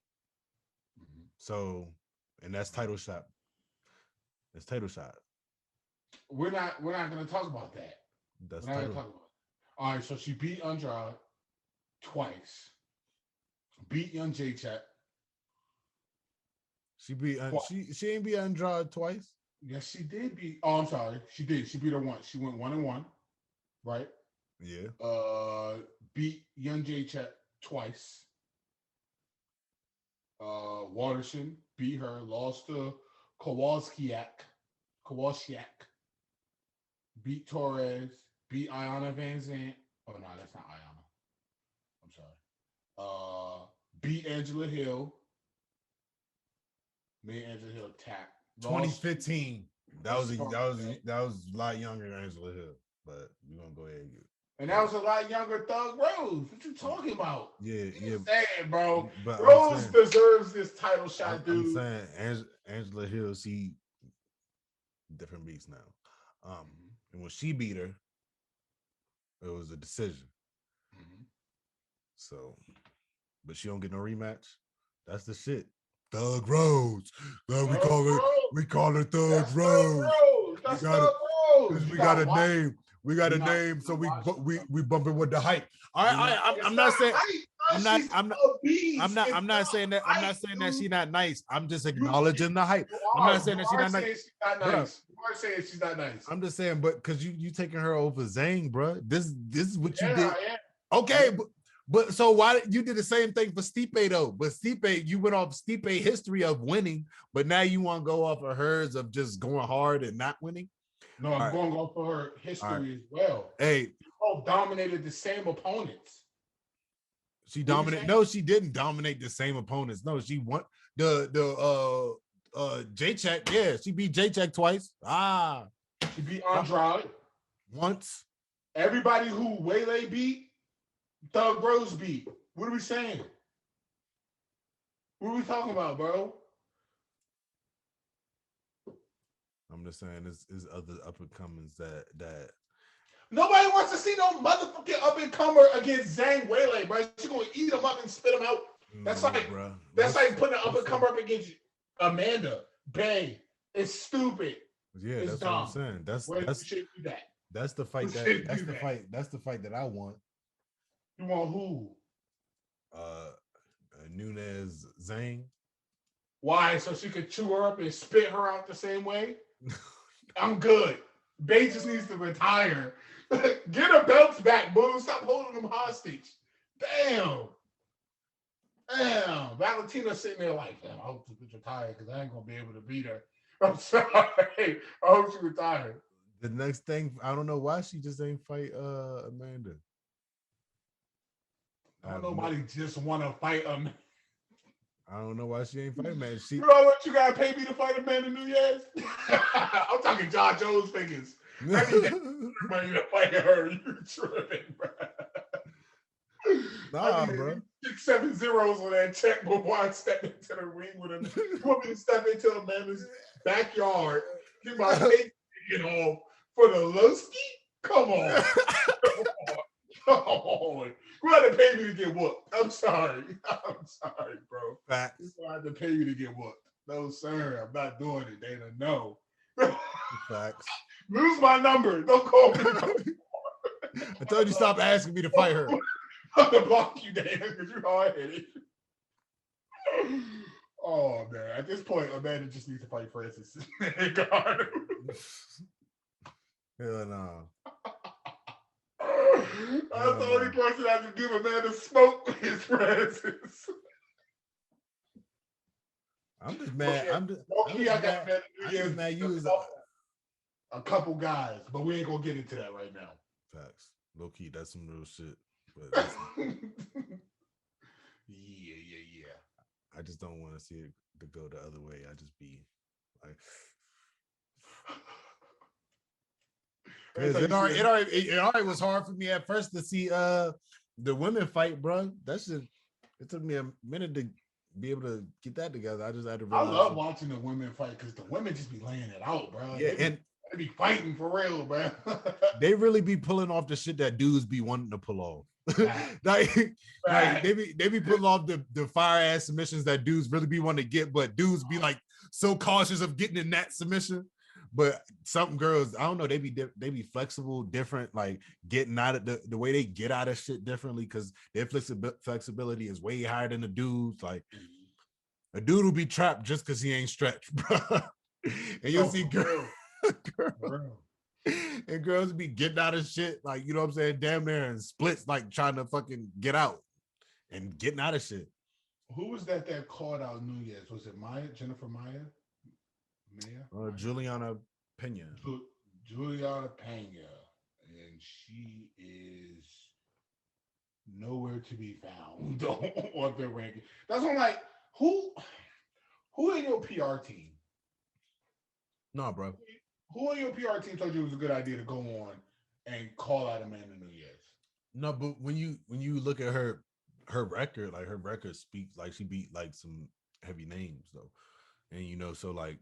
So, and that's title shot. That's title shot. We're not gonna talk about that. That's we're not gonna talk about it. All right, so she beat Andrade twice. Beat Young J Chat. She beat she ain't beat Andrade twice. Yes, she did beat. Oh, I'm sorry. She did. She beat her once. She went 1-1, right? Yeah. Beat Young J Chat twice. Waterson beat her, lost to Kowalskiak. Beat Torres, beat Ayanna Van Zandt. Oh no, that's not Ayanna. I'm sorry. Beat Angela Hill. Made Angela Hill tap. 2015. That was a lot younger than Angela Hill, but we're gonna go ahead and get it. And that was a lot younger Thug Rose. What you talking about? Yeah. Saying, bro. But Rose deserves this title shot, dude. I'm saying Angela Hill, she different beast now. And when she beat her, it was a decision. So, but she don't get no rematch. That's the shit. Thug Rose. We call her Thug Rose. We got a name. We got a name, so we bump it with the hype. I'm not saying I'm not saying that she's not nice. I'm just acknowledging the hype. I'm not saying that she's not nice. are saying she's not nice. I'm just saying, but because you taking her over Zane, bro. This is what you did. Yeah. Okay, but so why you did the same thing for Stipe though? But Stipe, you went off Stipe history of winning, but now you want to go off of hers of just going hard and not winning. No, I'm going off of her history as well. Hey, they both dominated the same opponents. She dominated. No, she didn't dominate the same opponents. No, she won the J-Check. Yeah, she beat J-Check twice. She beat Andrade once. Everybody who Waylay beat, Thug Rose beat. What are we saying? What are we talking about, bro? I'm just saying, there's other up and comings that. Nobody wants to see no motherfucking up and comer against Zhang Weili, bro. She's gonna eat them up and spit them out. That's like putting an up and comer up against Amanda Bay. It's stupid. Yeah, it's that's dumb. what I'm saying. That's the fight that's the fight that I want. You want who? Nunes Zhang. Why? So she could chew her up and spit her out the same way? I'm good. Bay just needs to retire. Get her belts back, boo. Stop holding them hostage. Damn. Valentina's sitting there like, damn, I hope she retire because I ain't gonna be able to beat her. I'm sorry. I hope she retire. The next thing, I don't know why she just ain't fight Amanda. Nobody just want to fight Amanda. I don't know why she ain't fighting, man. You know what? You gotta pay me to fight Amanda Nunes. I'm talking John Jones figures. I need that money to fight her. You tripping, bro? Nah, bro. 6, 7 zeros on that check before I step into the ring with him. You want me to step into Amanda's backyard, get my face taken off for the Lowski? Come on. Come on. You had to pay me to get whooped. I'm sorry, bro. Facts. You had to pay me to get whooped. No, sir. I'm not doing it, Dana. No. Facts. Lose my number. Don't call me. I told you stop asking me to fight her. I'm gonna block you, Dana, because you're hard-headed. Oh man! At this point, Amanda just needs to fight Francis. God. Hell no. That's the only person I can give Amanda smoke is Francis. I'm just mad. I'm just mad. You was a couple guys, but we ain't gonna get into that right now. Facts. Low key, that's some real shit. But yeah. I just don't want to see it to go the other way. I just be like, it already was hard for me at first to see the women fight, bro. It took me a minute to be able to get that together. I just had to realize. I love watching the women fight because the women just be laying it out, bro. Yeah, they be fighting for real, bro. They really be pulling off the shit that dudes be wanting to pull off. like they be pulling off the fire ass submissions that dudes really be wanting to get, but dudes be like so cautious of getting in that submission. But some girls, I don't know, they be flexible, different, like getting out of the way they get out of shit differently because their flexibility is way higher than the dudes. Like a dude will be trapped just because he ain't stretched, bro. And you'll see girls. And girls be getting out of shit, like, you know what I'm saying, damn near in splits, like trying to fucking get out and getting out of shit. Who was that called out Nunes? Was it Jennifer Maya? Juliana Pena. Juliana Pena, and she is nowhere to be found on their ranking. That's what I'm like. Who in your PR team? No, bro. Who in your PR team told you it was a good idea to go on and call out Amanda Nunes? No, but when you look at her record, like her record speaks like she beat like some heavy names though, and you know, so like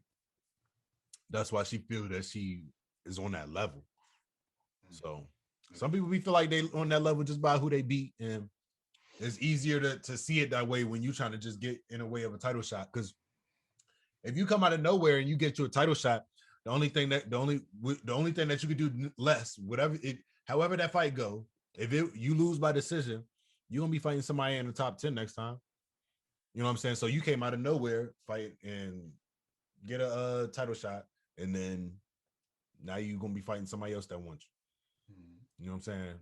that's why she feels that she is on that level. So some people feel like they on that level just by who they beat, and it's easier to see it that way when you're trying to just get in a way of a title shot. Because if you come out of nowhere and you get to a title shot, the only thing that you could do less, however that fight go, if you lose by decision, you're gonna be fighting somebody in the top 10 next time. You know what I'm saying? So you came out of nowhere, fight and get a title shot, and then Now you're gonna be fighting somebody else that wants you. Mhm. You know what I'm saying?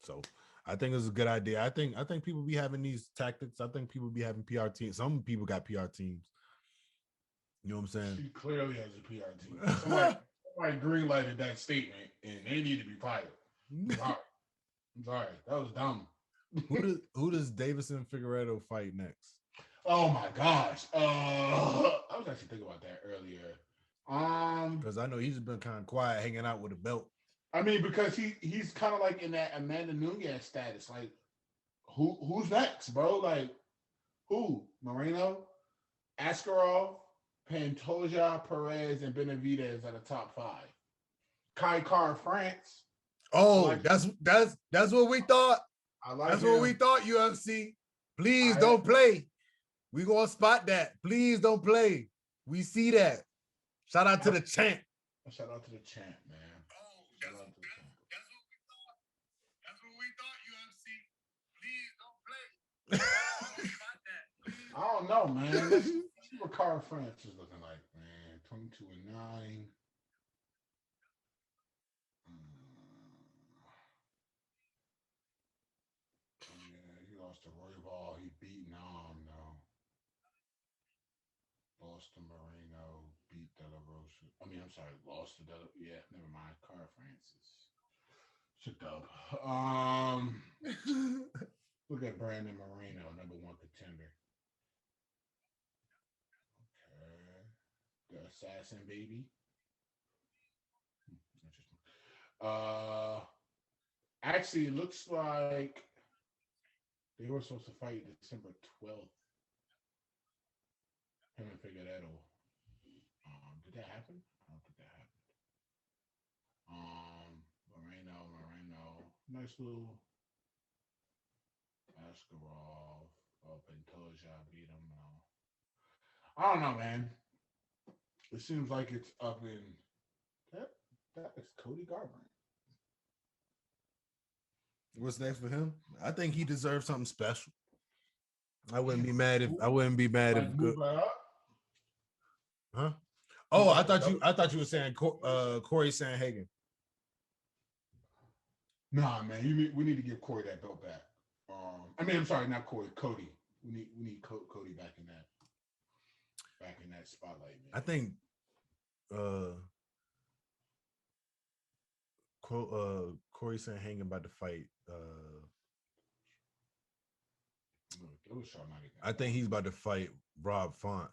So I think it's a good idea. I think people be having these tactics. I think people be having PR teams. Some people got PR teams. You know what I'm saying? She clearly has a PR team. Somebody greenlighted that statement, and they need to be fired. I'm sorry. That was dumb. Who does Davison Figueredo fight next? Oh my gosh. I was actually thinking about that earlier. Because I know he's been kind of quiet, hanging out with a belt. I mean, because he's kind of like in that Amanda Nunes status. Like, who's next, bro? Like, who? Moreno, Askarov, Pantoja, Perez, and Benavidez are the top 5. Kai Car France. Oh, like that's what we thought. I like That's him. what we thought, UFC. Please don't play. We gonna spot that. Please don't play. We see that. Shout out to the champ. Shout out to the champ, man. Oh, that's what we thought. That's what we thought, UFC. Please don't play. Spot that. I don't know, man. Let's see what Cara France is looking like, man. 22-9. Yeah, he lost to Roy Ball. He beat Nam, though. Lost to Moreno. Beat De La Rosa. I mean, I'm sorry. Lost to De La... Yeah, never mind. Cara Francis. It's a dub. Look at Brandon Moreno, number 1 contender. Okay. The Assassin Baby. Interesting. Actually, it looks like they were supposed to fight December 12th. Him and Figueredo. Did that happen? I don't think that happened. Moreno. Nice little Askarov. Pantoja beat him. I don't know, man. It seems like it's up in that is Cody Garbrandt. What's next for him? I think he deserves something special. I wouldn't be mad if good. Huh? Oh, I thought you were saying Corey Sanhagen. Nah, man, we need to give Corey that belt back. I'm sorry, not Corey, Cody. We need Cody back in that spotlight, man. I think Corey Sanhagen about to fight. I think he's about to fight Rob Font.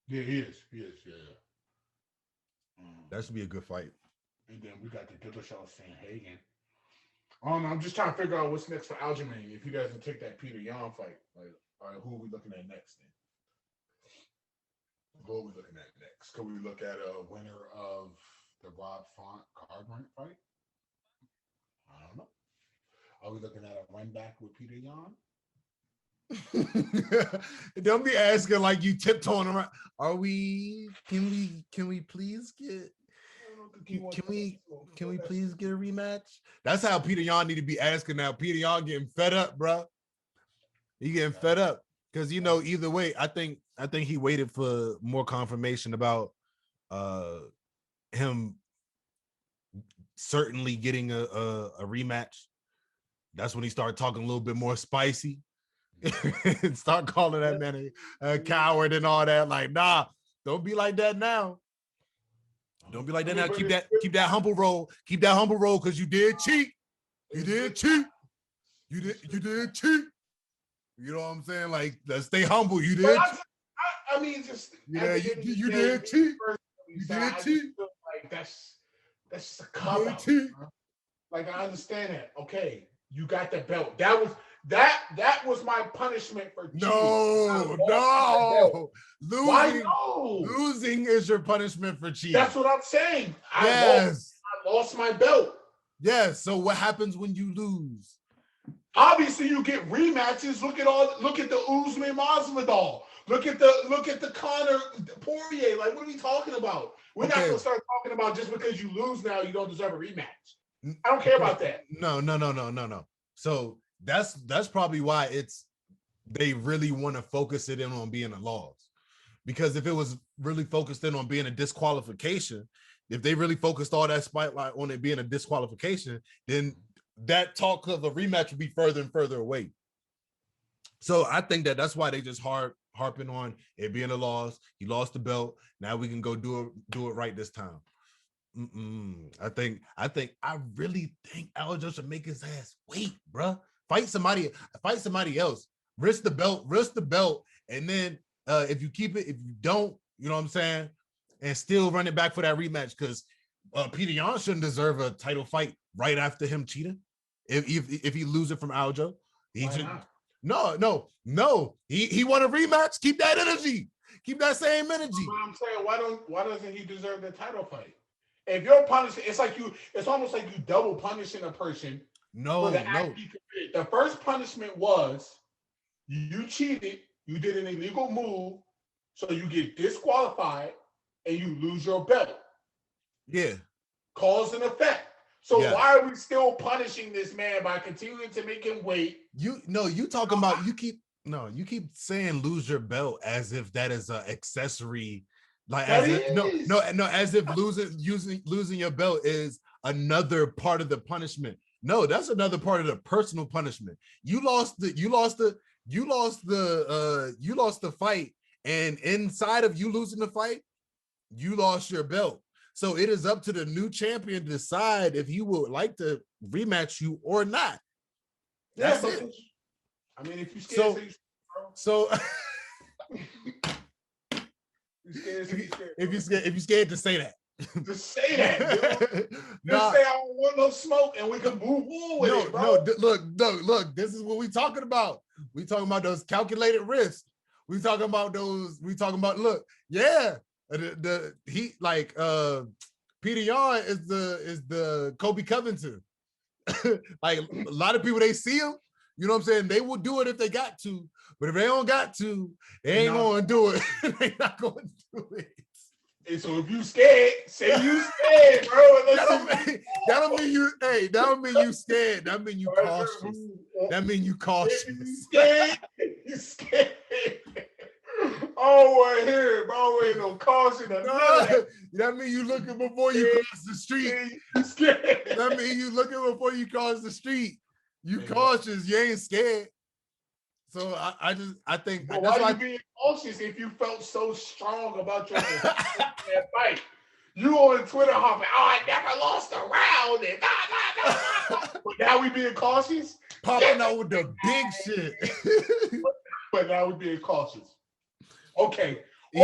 Yeah, he is. Yeah. That should be a good fight. And then we got the Dillashaw Sanhagen. I don't know. I'm just trying to figure out what's next for Aljamain if he doesn't take that Peter Yan fight. Like, all right, who are we looking at next then? Who are we looking at next? Could we look at a winner of the Rob Font Garbrandt fight? I don't know. Are we looking at a run back with Peter Yan? Don't be asking like you tiptoeing around. Can we please get can we please get a rematch? That's how Peter Yan need to be asking now. Peter Yan getting fed up, bro. He getting fed up because either way, I think he waited for more confirmation about him certainly getting a rematch. That's when he started talking a little bit more spicy. Start calling that man a coward and all that. Like, nah, don't be like that now. Don't be like that now. Keep that humble roll. Keep that humble roll because you did cheat. You did cheat. You did cheat. You know what I'm saying? Like, let's stay humble. You did. I mean, just you did cheat. You did cheat. Like that's a cop out. Like I understand that. Okay, you got the belt. That was my punishment for cheating. No. Losing is your punishment for cheating. That's what I'm saying. I lost my belt. Yes. So what happens when you lose? Obviously, you get rematches. Look at the Usman Masvidal. Look at the Conor Poirier. Like, what are we talking about? We're not gonna start talking about just because you lose now, you don't deserve a rematch. I don't care about that. No. So that's probably why they really want to focus it in on being a loss. Because if it was really focused in on being a disqualification, if they really focused all that spotlight on it being a disqualification, then that talk of a rematch would be further and further away. So I think that's why they just harping on it being a loss. He lost the belt. Now we can go do it right this time. I really think Aljo should make his ass wait, bruh. Fight somebody else. Risk the belt, and then if you keep it, if you don't, you know what I'm saying, and still run it back for that rematch, because Peter Yan shouldn't deserve a title fight right after him cheating. If he loses it from Aljo, he should. No. He want a rematch. Keep that energy. Keep that same energy. I'm saying, why doesn't he deserve the title fight? If you're punishing, it's almost like you double punishing a person. No. The first punishment was you cheated, you did an illegal move, so you get disqualified and you lose your belt. Yeah. Cause and effect. So why are we still punishing this man by continuing to make him wait? You keep saying lose your belt as if that is an accessory, like as if losing your belt is another part of the punishment. No, that's another part of the personal punishment. You lost the fight, and inside of you losing the fight, you lost your belt. So it is up to the new champion to decide if he would like to rematch you or not. That's it. I mean, if you scared, if you're scared to say that. Just say that. Just say I don't want no smoke, and we can move on with it, bro. Look. This is what we talking about. We talking about those calculated risks. We talking about look. Yeah. Peter Yan is the Kobe Covington. Like a lot of people, they see him, you know what I'm saying? They will do it if they got to, but if they don't got to, they ain't gonna do it. They not gonna do it. And so if you scared, say you scared, bro. That don't mean you scared. That mean you cautious. That mean you cautious. You scared. Oh, right here, bro. Ain't no caution. That mean you looking before you cross the street. That mean you looking before you cross the street. You cautious. You ain't scared. So I think. But why are you being cautious if you felt so strong about your fight? You on Twitter hopping, I never lost a round. And but now we being cautious? Popping out with the big shit. But now we being cautious. Okay. He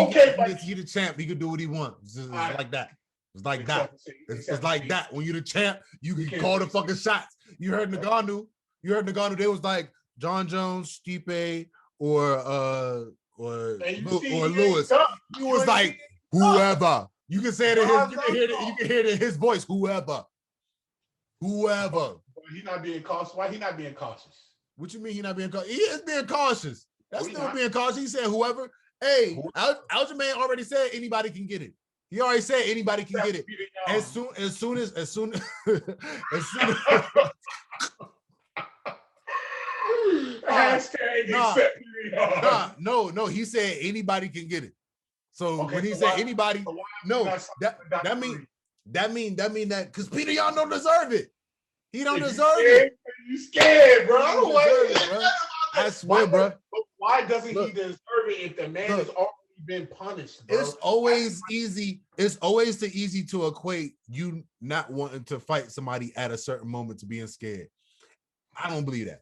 the champ. He can do what he wants. It's like that. It's like that. It's like that. When you're the champ, you can call the fucking shots. You heard Ngannou. They was like John Jones, Stipe, or Lewis. He was like whoever. You can say it in his. You can hear it in his voice. Whoever. He's not being cautious. Why he not being cautious? What you mean he not being cautious? He is being cautious. That's still being cautious. He said whoever. Hey, Aljamain already said anybody can get it. He already said anybody can get it. As soon as no, he said anybody can get it. So when he said anybody, that mean that because Peter Yan don't deserve it. He don't deserve it. You scared, bro. I swear, bro. Why doesn't he deserve it if the man has already been punished, bro? It's always easy. It's always too easy to equate you not wanting to fight somebody at a certain moment to being scared. I don't believe that.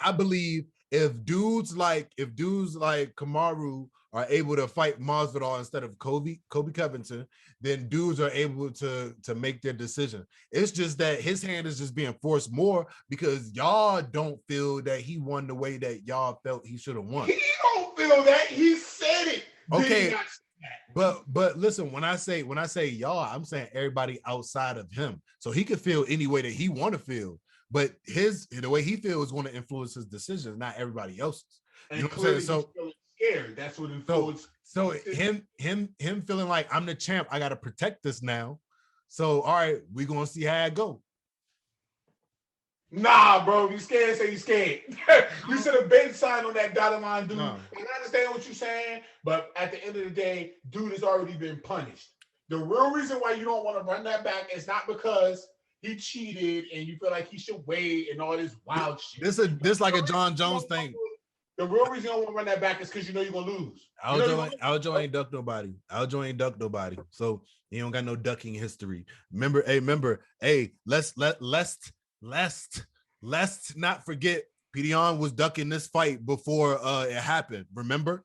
I believe if dudes like Kamaru are able to fight Masvidal instead of Kobe Covington, then dudes are able to make their decision. It's just that his hand is just being forced more because y'all don't feel that he won the way that y'all felt he should have won. He don't feel that. He said it. Okay. But listen, when I say y'all, I'm saying everybody outside of him. So he could feel any way that he want to feel. But the way he feels is going to influence his decisions, not everybody else's. You know what I'm saying? So scared. That's what influenced. So him feeling like I'm the champ, I got to protect this now. So all right, we gonna see how it go. Nah, bro, you scared? Say you scared. You should have been signed on that dotted line, dude. No. And I understand what you're saying, but at the end of the day, dude has already been punished. The real reason why you don't want to run that back is not because he cheated and you feel like he should wait and all this wild shit. This like a John Jones thing. The real reason you don't want to run that back is because you know you're gonna lose. Aljo ain't duck nobody. Aljo ain't duck nobody. So he don't got no ducking history. Remember, let's not forget Pidion was ducking this fight before it happened. Remember,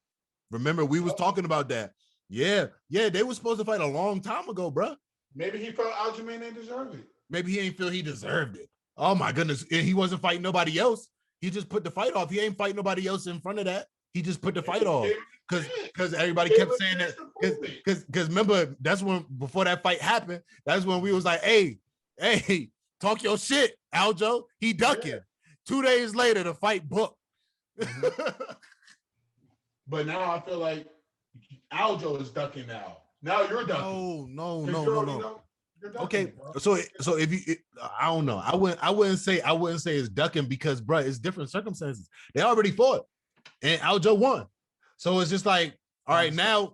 we was talking about that. Yeah, they were supposed to fight a long time ago, bro. Maybe he felt Aljamain didn't deserve it. Maybe he ain't feel he deserved it. Oh my goodness, and he wasn't fighting nobody else. He just put the fight off. He ain't fighting nobody else in front of that. He just put the fight off because everybody kept saying that. Because remember, that's when before that fight happened. That's when we was like, hey, talk your shit, Aljo. He ducking. Yeah. 2 days later, the fight booked. But now I feel like Aljo is ducking now. Now you're ducking. No. Okay, so if you, I don't know. I wouldn't say it's ducking because, bro, it's different circumstances. They already fought, and Aljo won. So it's just like, all right, now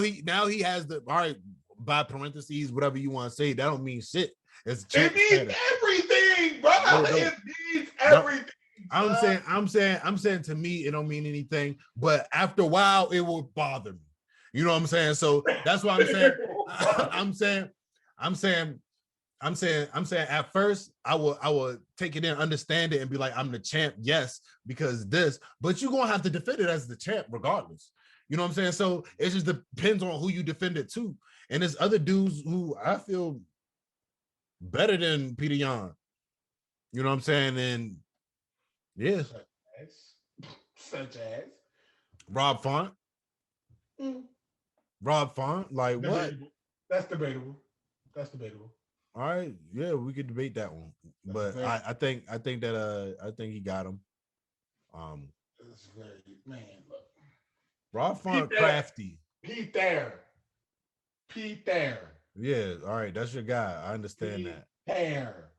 he has the all right. By parentheses, whatever you want to say, that don't mean shit. It means everything, bro. It means everything. I'm saying to me, it don't mean anything. But after a while, it will bother me. You know what I'm saying? So that's what I'm saying. I'm saying at first I will take it in, understand it, and be like, I'm the champ, yes, because this, but you're gonna have to defend it as the champ regardless. You know what I'm saying? So it just depends on who you defend it to. And there's other dudes who I feel better than Peter Yan. You know what I'm saying? And yeah. Such as Rob Font. Rob Font, like what? That's debatable. All right, yeah, we could debate that one, but I think he got him. It's very man. Look, Rob Font crafty. Pete there. Yeah, all right, that's your guy. I understand that. There.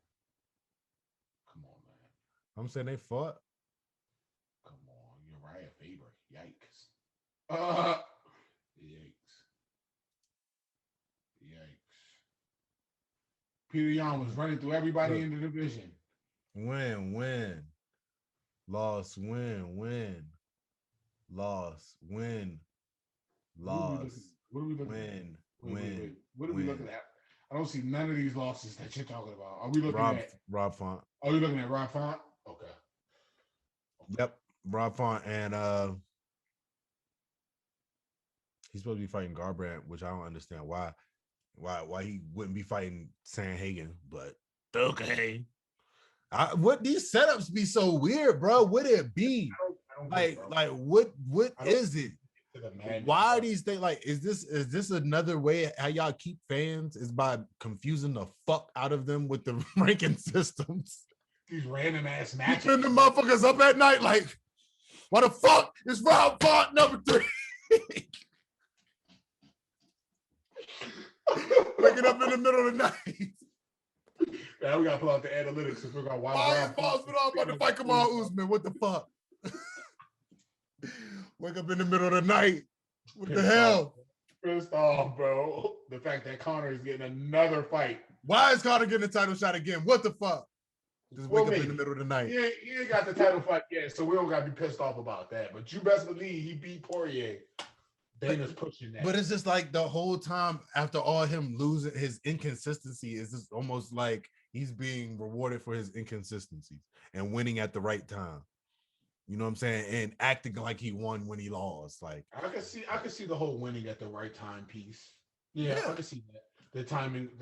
Come on, man. I'm saying they fought. Come on, Uriah Faber. Yikes. Peter Yan was running through everybody in the division. Win. Loss, win. Loss, win. Loss. What are we looking at? Wait. What are we looking at? I don't see none of these losses that you're talking about. Are we looking at Rob Font? Are you looking at Rob Font? Okay. Yep, Rob Font, and he's supposed to be fighting Garbrandt, which I don't understand why he wouldn't be fighting Sanhagen, but okay. What these setups be so weird, bro? Would it be what is it? Why are these things like? Is this another way how y'all keep fans? Is by confusing the fuck out of them with the ranking systems? These random ass matches. Keeping the motherfuckers up at night, like, why the fuck is Rob Font number 3? Waking up in the middle of the night. Now we gotta pull out the analytics to figure out why. I'm about to fight Kamal Usman. What the fuck? Wake up in the middle of the night. What the hell? Pissed off, bro. The fact that Conor is getting another fight. Why is Conor getting a title shot again? What the fuck? Just wake up in the middle of the night. He ain't got the title fight yet, so we don't gotta be pissed off about that. But you best believe he beat Poirier. Dana's pushing that. But it's just like the whole time after all him losing, his inconsistency is just almost like he's being rewarded for his inconsistencies and winning at the right time. You know what I'm saying? And acting like he won when he lost. Like I could see the whole winning at the right time piece. Yeah. I could see that. The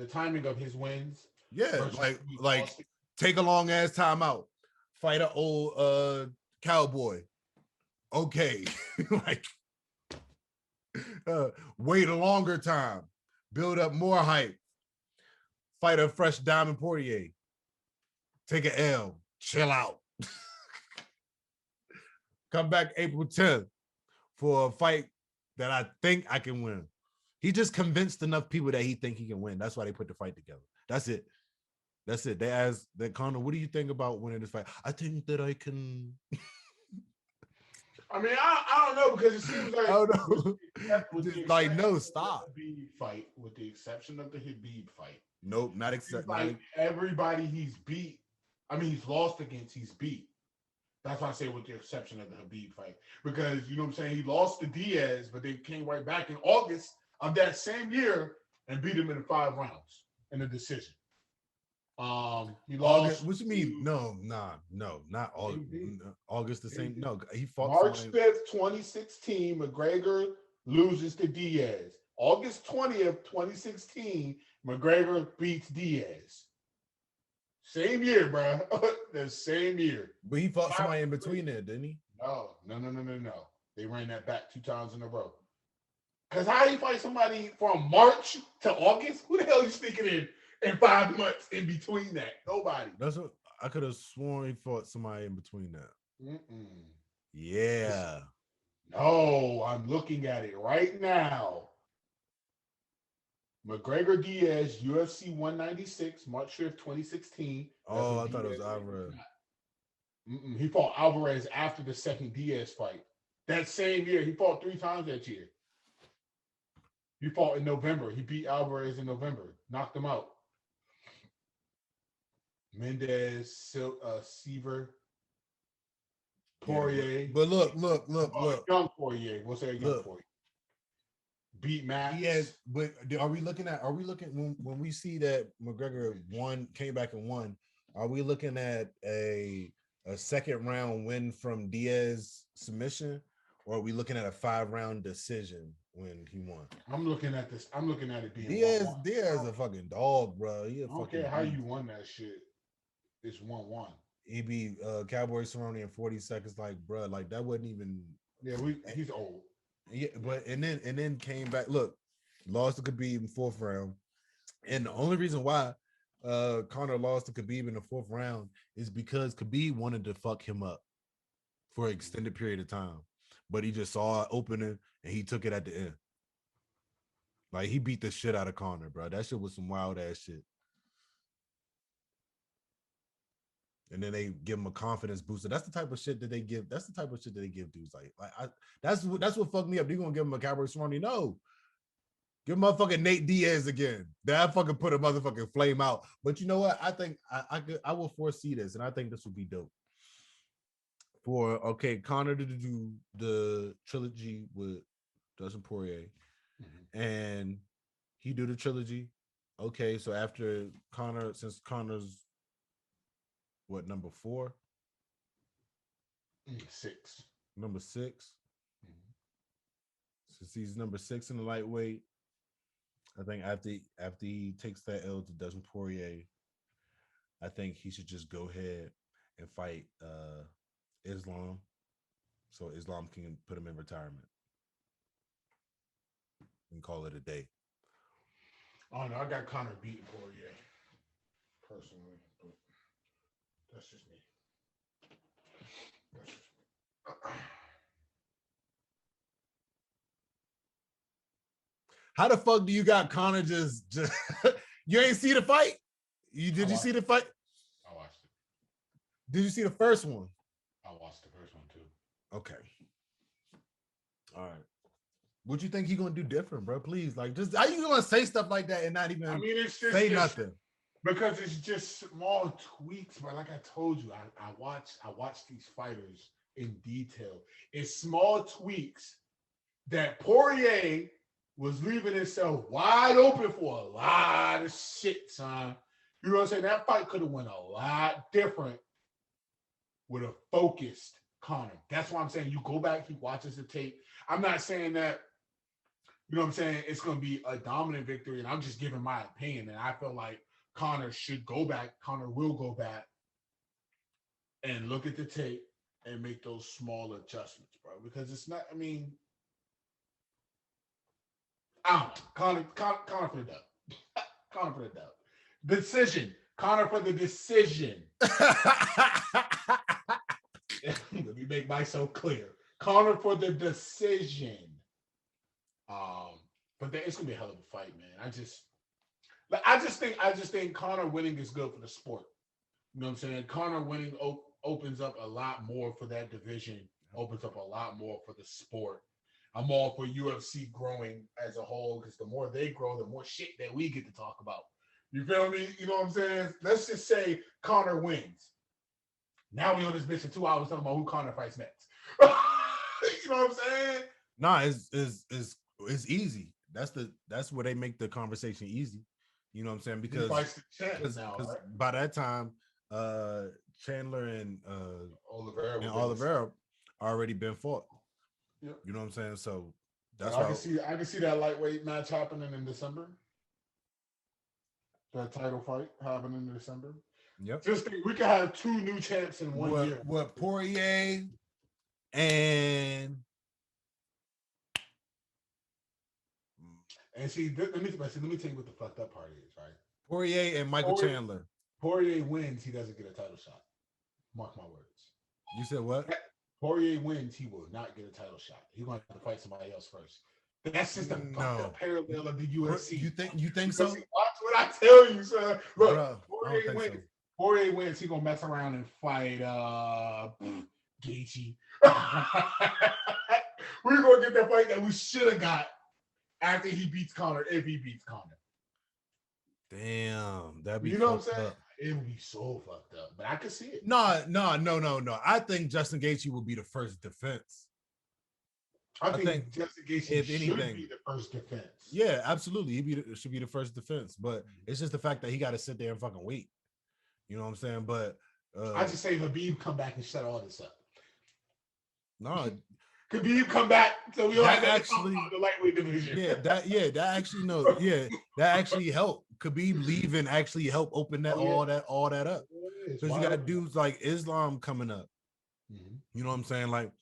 timing of his wins. Yeah, like take a long ass time out. Fight an old cowboy. Okay. Like wait a longer time, build up more hype, fight a fresh Diamond Poirier, take an L, chill out, come back April 10th for a fight that I think I can win. He just convinced enough people that he think he can win. That's why they put the fight together. That's it. They asked that Conor, what do you think about winning this fight? I think that I can. I mean, I don't know because it seems like I don't know. with Just the like, exception no, of the stop. Habib fight, with the exception of the Habib fight, Nope, not it except seems not. like everybody he's beat. I mean, he's lost against. He's beat. That's why I say with the exception of the Habib fight, because you know what I'm saying. He lost to Diaz, but they came right back in August of that same year and beat him in 5 rounds in a decision. He August. lost. What you mean? No, not August. August the same. No, he fought March somebody. 5th, 2016, McGregor loses to Diaz. August 20th, 2016, McGregor beats Diaz. Same year, bro. The same year. But he fought somebody in between there, didn't he? No. They ran that back 2 times in a row. Because how do you fight somebody from March to August? Who the hell are you sticking in 5 months in between that? Nobody. That's what I could have sworn he fought somebody in between that. Mm-mm. Yeah. No, I'm looking at it right now. McGregor Diaz, UFC 196, March 5th, 2016. Oh, I thought it was Alvarez. He fought Alvarez after the second Diaz fight. That same year, he fought 3 times that year. He fought in November. He beat Alvarez in November, knocked him out. Mendez, Seaver, Poirier. But look. Young Poirier. We'll say young Poirier. Beat Max. Yes, but are we looking when we see that McGregor came back and won, are we looking at a second round win from Diaz submission, or are we looking at a 5-round decision when he won? I'm looking at this. I'm looking at it being Diaz is a fucking dog, bro. I don't care how you won that shit. It's 1-1. He beat Cowboy Cerrone in 40 seconds, like, bro, like that wasn't even. Yeah, he's old. Yeah, but and then came back. Look, lost to Khabib in 4th round, and the only reason why Conor lost to Khabib in the 4th round is because Khabib wanted to fuck him up for an extended period of time, but he just saw an opening and he took it at the end. Like, he beat the shit out of Conor, bro. That shit was some wild ass shit. And then they give him a confidence booster. That's the type of shit that they give. That's the type of shit that they give dudes. That's what fucked me up. They gonna give him a Cowboy Cerrone? No, give motherfucking Nate Diaz again. That fucking put a motherfucking flame out. But you know what? I think I will foresee this, and I think this would be dope. For Conor to do the trilogy with Dustin Poirier, and he do the trilogy. Okay, so after Conor, since Conor's what, number 4? 6. Number 6. Since he's number 6 in the lightweight, I think after he takes that L to Dustin Poirier, I think he should just go ahead and fight Islam, so Islam can put him in retirement and call it a day. Oh no, I got Conor beating Poirier personally, but that's just me. How the fuck do you got Conor just you ain't see the fight? Did you see the fight? I watched it. Did you see the first one? I watched the first one too. Okay. All right. What you think he gonna do different, bro? Please, like, just how you gonna say stuff like that and not even it's just, say nothing? Because it's just small tweaks, but like I told you, I watch these fighters in detail. It's small tweaks that Poirier was leaving himself wide open for a lot of shit, son. You know what I'm saying? That fight could have went a lot different with a focused Conor. That's why I'm saying you go back, he watches the tape. I'm not saying that, you know what I'm saying, it's going to be a dominant victory, and I'm just giving my opinion, and I feel like Conor should go back. Conor will go back and look at the tape and make those small adjustments, bro. Because it's not, I mean, Conor for the dub. Conor for the dub. Decision. Conor for the decision. Let me make myself clear. Conor for the decision. But it's gonna be a hell of a fight, man. I just think Conor winning is good for the sport. You know what I'm saying? Conor winning opens up a lot more for that division Opens up a lot more for the sport. I'm all for UFC growing as a whole because the more they grow, the more shit that we get to talk about. You feel me? You know what I'm saying? Let's just say Conor wins. Now we on this bitch for 2 hours talking about who Conor fights next. You know what I'm saying? Nah, it's easy. That's where they make the conversation easy. You know what I'm saying? Because by that time, Chandler and Oliveira already been fought. Yep. You know what I'm saying? So that's why I can see that lightweight match happening in December. That title fight happening in December. Yep. Just think we could have 2 new champs in 1 year. What Poirier and see, let me tell you what the fucked up part is, right? Poirier and Michael Chandler. Poirier wins, he doesn't get a title shot. Mark my words. You said what? Poirier wins, he will not get a title shot. He's going to have to fight somebody else first. That's just a parallel of the UFC. You think so? Watch what I tell you, sir. Look, Bro, Poirier wins. So. Poirier wins. He's gonna mess around and fight Gaethje. We're gonna get that fight that we should have got after he beats Conor, if he beats Conor. Damn, that'd be you know what I'm saying? Up. It would be so fucked up, but I could see it. No. I think Justin Gaethje will be the first defense. I think Justin Gaethje should be the first defense. Yeah, absolutely. Should be the first defense, but it's just the fact that he got to sit there and fucking wait. You know what I'm saying? But I just say Khabib come back and shut all this up. No, Khabib come back so we all actually the lightweight division. That actually helped. Khabib leaving actually helped open all that up. Because you got dudes like Islam coming up. Mm-hmm. You know what I'm saying? Like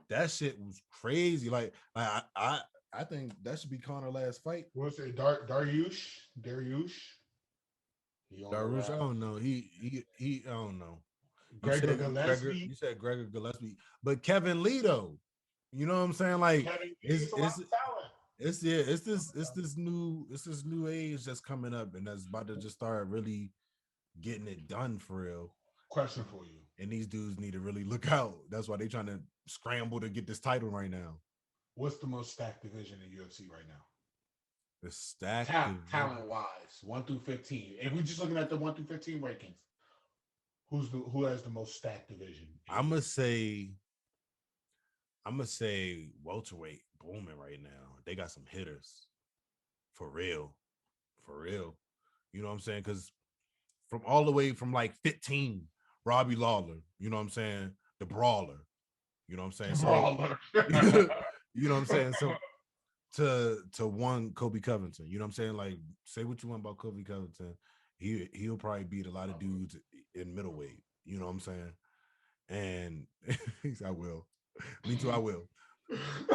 that shit was crazy. Like I think that should be Conor last fight. What's it? Dariush? Dariush, I don't know. He I don't know. Gregor Gillespie. You said Gregor Gillespie, but Kevin Lee though. You know what I'm saying? Like it's this new age that's coming up and that's about to just start really getting it done for real. Question for you. And these dudes need to really look out. That's why they're trying to scramble to get this title right now. What's the most stacked division in UFC right now? The stacked talent wise, 1 through 15. If we're just looking at the 1 through 15 rankings, who has the most stacked division? I'm gonna say welterweight booming right now. They got some hitters. For real. You know what I'm saying? Because from all the way from like 15, Robbie Lawler, you know what I'm saying? The Brawler. You know what I'm saying? Brawler. You know what I'm saying? So to one Kobe Covington, you know what I'm saying? Like, say what you want about Kobe Covington. He'll probably beat a lot of dudes in middleweight. You know what I'm saying? And I will. Me too, I will.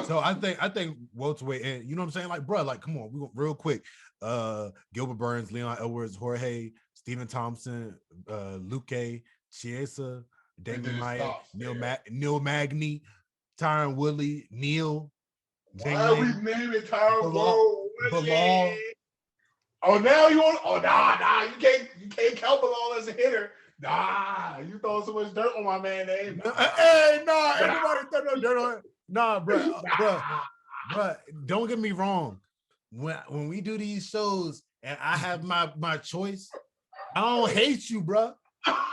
So I think welterweight, and you know what I'm saying? Like, bro, like, come on, we go real quick. Gilbert Burns, Leon Edwards, Jorge, Stephen Thompson, Luque, Chiesa, Damon Maya, Neil Magny, Tyron Woodley, Neil. Why are we naming Tyron Woodley? Oh, now you want? Oh, nah, you can't count Bilal as a hitter. Nah, you throwing so much dirt on my man name. Hey, nah, everybody throw no dirt on it. Nah, bro, don't get me wrong. When we do these shows and I have my choice, I don't hate you, bro.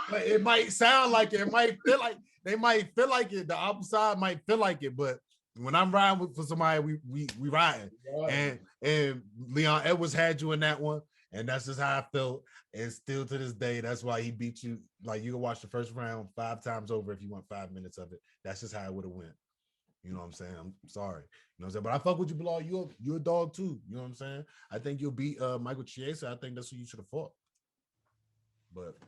But it might sound like it. It might feel like they might feel like it. The opposite side might feel like it, but when I'm riding for somebody, we riding. Yeah. And Leon Edwards had you in that one, and that's just how I felt. And still to this day, that's why he beat you. Like, you can watch the first round 5 times over if you want 5 minutes of it. That's just how it would have went. You know what I'm saying? I'm sorry. You know what I'm saying? But I fuck with you, Bilal. You're a dog too. You know what I'm saying? I think you'll beat Michael Chiesa. I think that's who you should have fought. But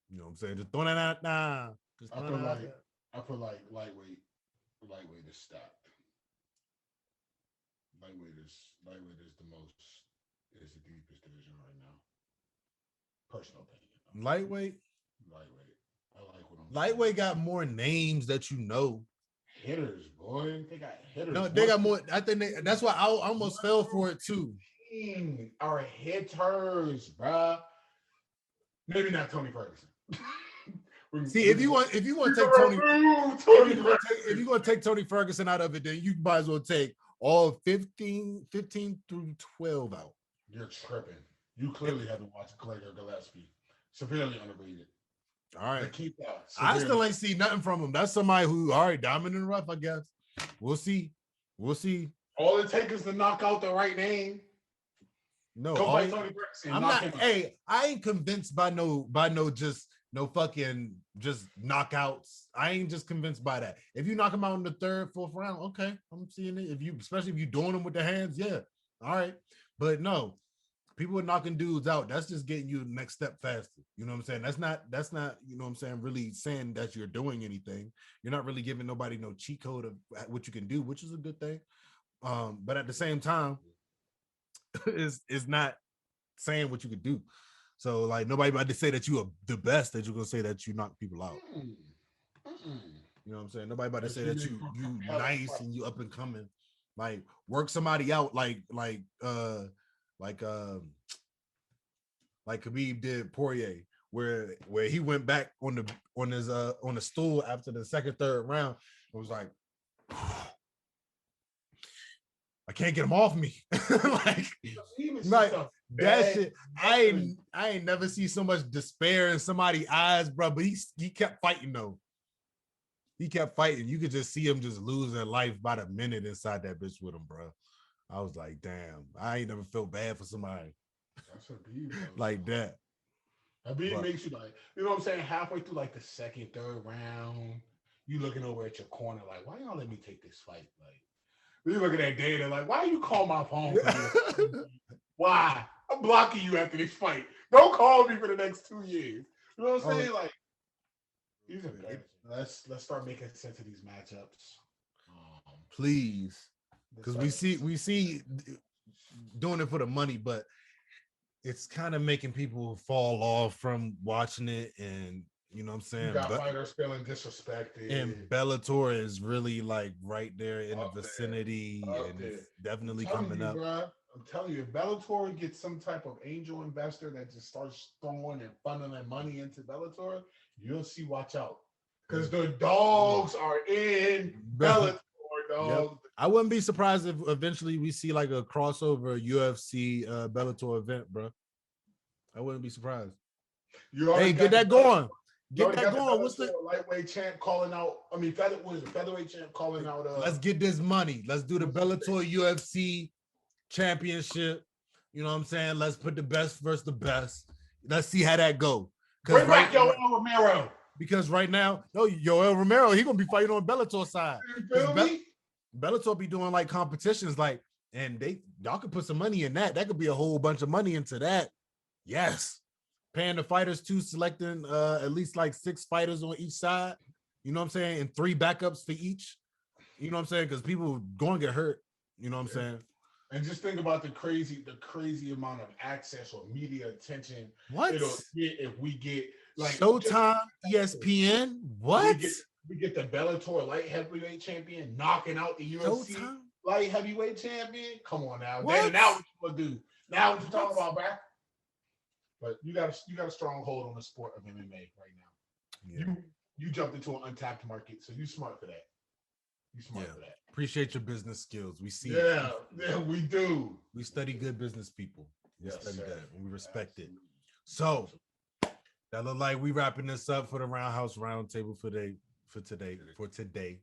you know what I'm saying? Just throwing that out now. I feel like lightweight is stacked. Lightweight is the deepest division right now. Personal opinion. Lightweight. I like what I'm Lightweight got more names that you know. Hitters, boy. They got hitters. No, they got more. I think that's why I almost fell for it too. Our hitters, bruh. Maybe not Tony Ferguson. See, if you want to take Tony, if you want to take Tony Ferguson out of it, then you might as well take all 15 through 12 out. You're tripping. You clearly haven't watched Gregor Gillespie. Severely underrated. All right. Keep that. I still ain't see nothing from him. That's somebody who, all right, diamond in the rough, I guess. We'll see. All it takes is to knock out the right name. No, Tony Ferguson. I'm not. Hey, I ain't convinced by no fucking just knockouts. I ain't just convinced by that. If you knock him out in the third, fourth round, okay, I'm seeing it. Especially if you doing them with the hands, yeah, all right. But no, people are knocking dudes out. That's just getting you the next step faster. You know what I'm saying? That's not, you know what I'm saying, really saying that you're doing anything. You're not really giving nobody no cheat code of what you can do, which is a good thing. But at the same time, is not saying what you could do. So like nobody about to say that you are the best, that you're gonna say that you knock people out. You know what I'm saying? Nobody about to say that you nice and you up and coming. Like work somebody out like Khabib did Poirier, where he went back on the stool after the second, third round. It was like, I can't get him off me. like that shit. I ain't never see so much despair in somebody's eyes, bro. But he kept fighting though. He kept fighting. You could just see him just lose their life by the minute inside that bitch with him, bro. I was like, damn, I ain't never felt bad for somebody like that. Habib makes you like, you know what I'm saying? Halfway through like the second, third round, you looking over at your corner like, why y'all let me take this fight? Like, you looking at data like, why you call my phone? Why? I'm blocking you after this fight. Don't call me for the next 2 years. You know what I'm saying? Like, these are let's start making sense of these matchups. Please. Because we see doing it for the money, but it's kind of making people fall off from watching it, and you know what I'm saying? You got fighters feeling disrespected. And Bellator is really like right there in the vicinity, and it's definitely coming up. Bro, I'm telling you, if Bellator gets some type of angel investor that just starts throwing and funneling money into Bellator, you'll see, watch out. Because the dogs are in Bellator, dog. Yep. I wouldn't be surprised if eventually we see like a crossover UFC Bellator event, bro. I wouldn't be surprised. Hey, get that going. Get that going. What's the lightweight champ calling out? I mean, featherweight champ calling out. Let's get this money. Let's do the Bellator UFC championship. You know what I'm saying? Let's put the best versus the best. Let's see how that go. Bring back Yoel Romero. Because right now, Yoel Romero, he gonna be fighting on Bellator side. You feel me? Bellator be doing like competitions, like, and y'all could put some money in that. That could be a whole bunch of money into that. Yes. Paying the fighters to selecting at least like 6 fighters on each side. You know what I'm saying? And 3 backups for each. You know what I'm saying? Because people going to get hurt. You know what I'm saying? And just think about the crazy amount of access or media attention what it'll get if we get like Showtime, ESPN. What? We get the Bellator light heavyweight champion knocking out the UFC Showtime? Light heavyweight champion. Come on now. What? Now what you gonna do? Now what you talking about, bro? But you got a strong hold on the sport of MMA right now. Yeah. You jumped into an untapped market, so you smart for that. You smart for that. Appreciate your business skills. We see it. Yeah, we do. We study good business people. We study that and we respect it. So that look like we wrapping this up for the RoundHouse RoundTable for today.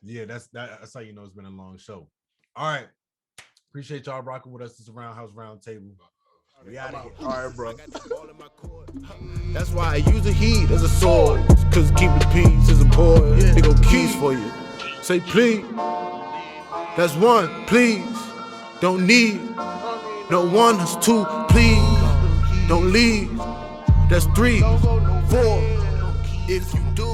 Yeah, that's how you know it's been a long show. All right. Appreciate y'all rocking with us. This is RoundHouse RoundTable. We out of here. All right, bro. That's why I use the heat as a sword. Cause keep the peace is important. They go keys for you. Say please. That's 1, please. Don't need. No 1, that's 2, please. Don't leave. That's 3, 4. If you do.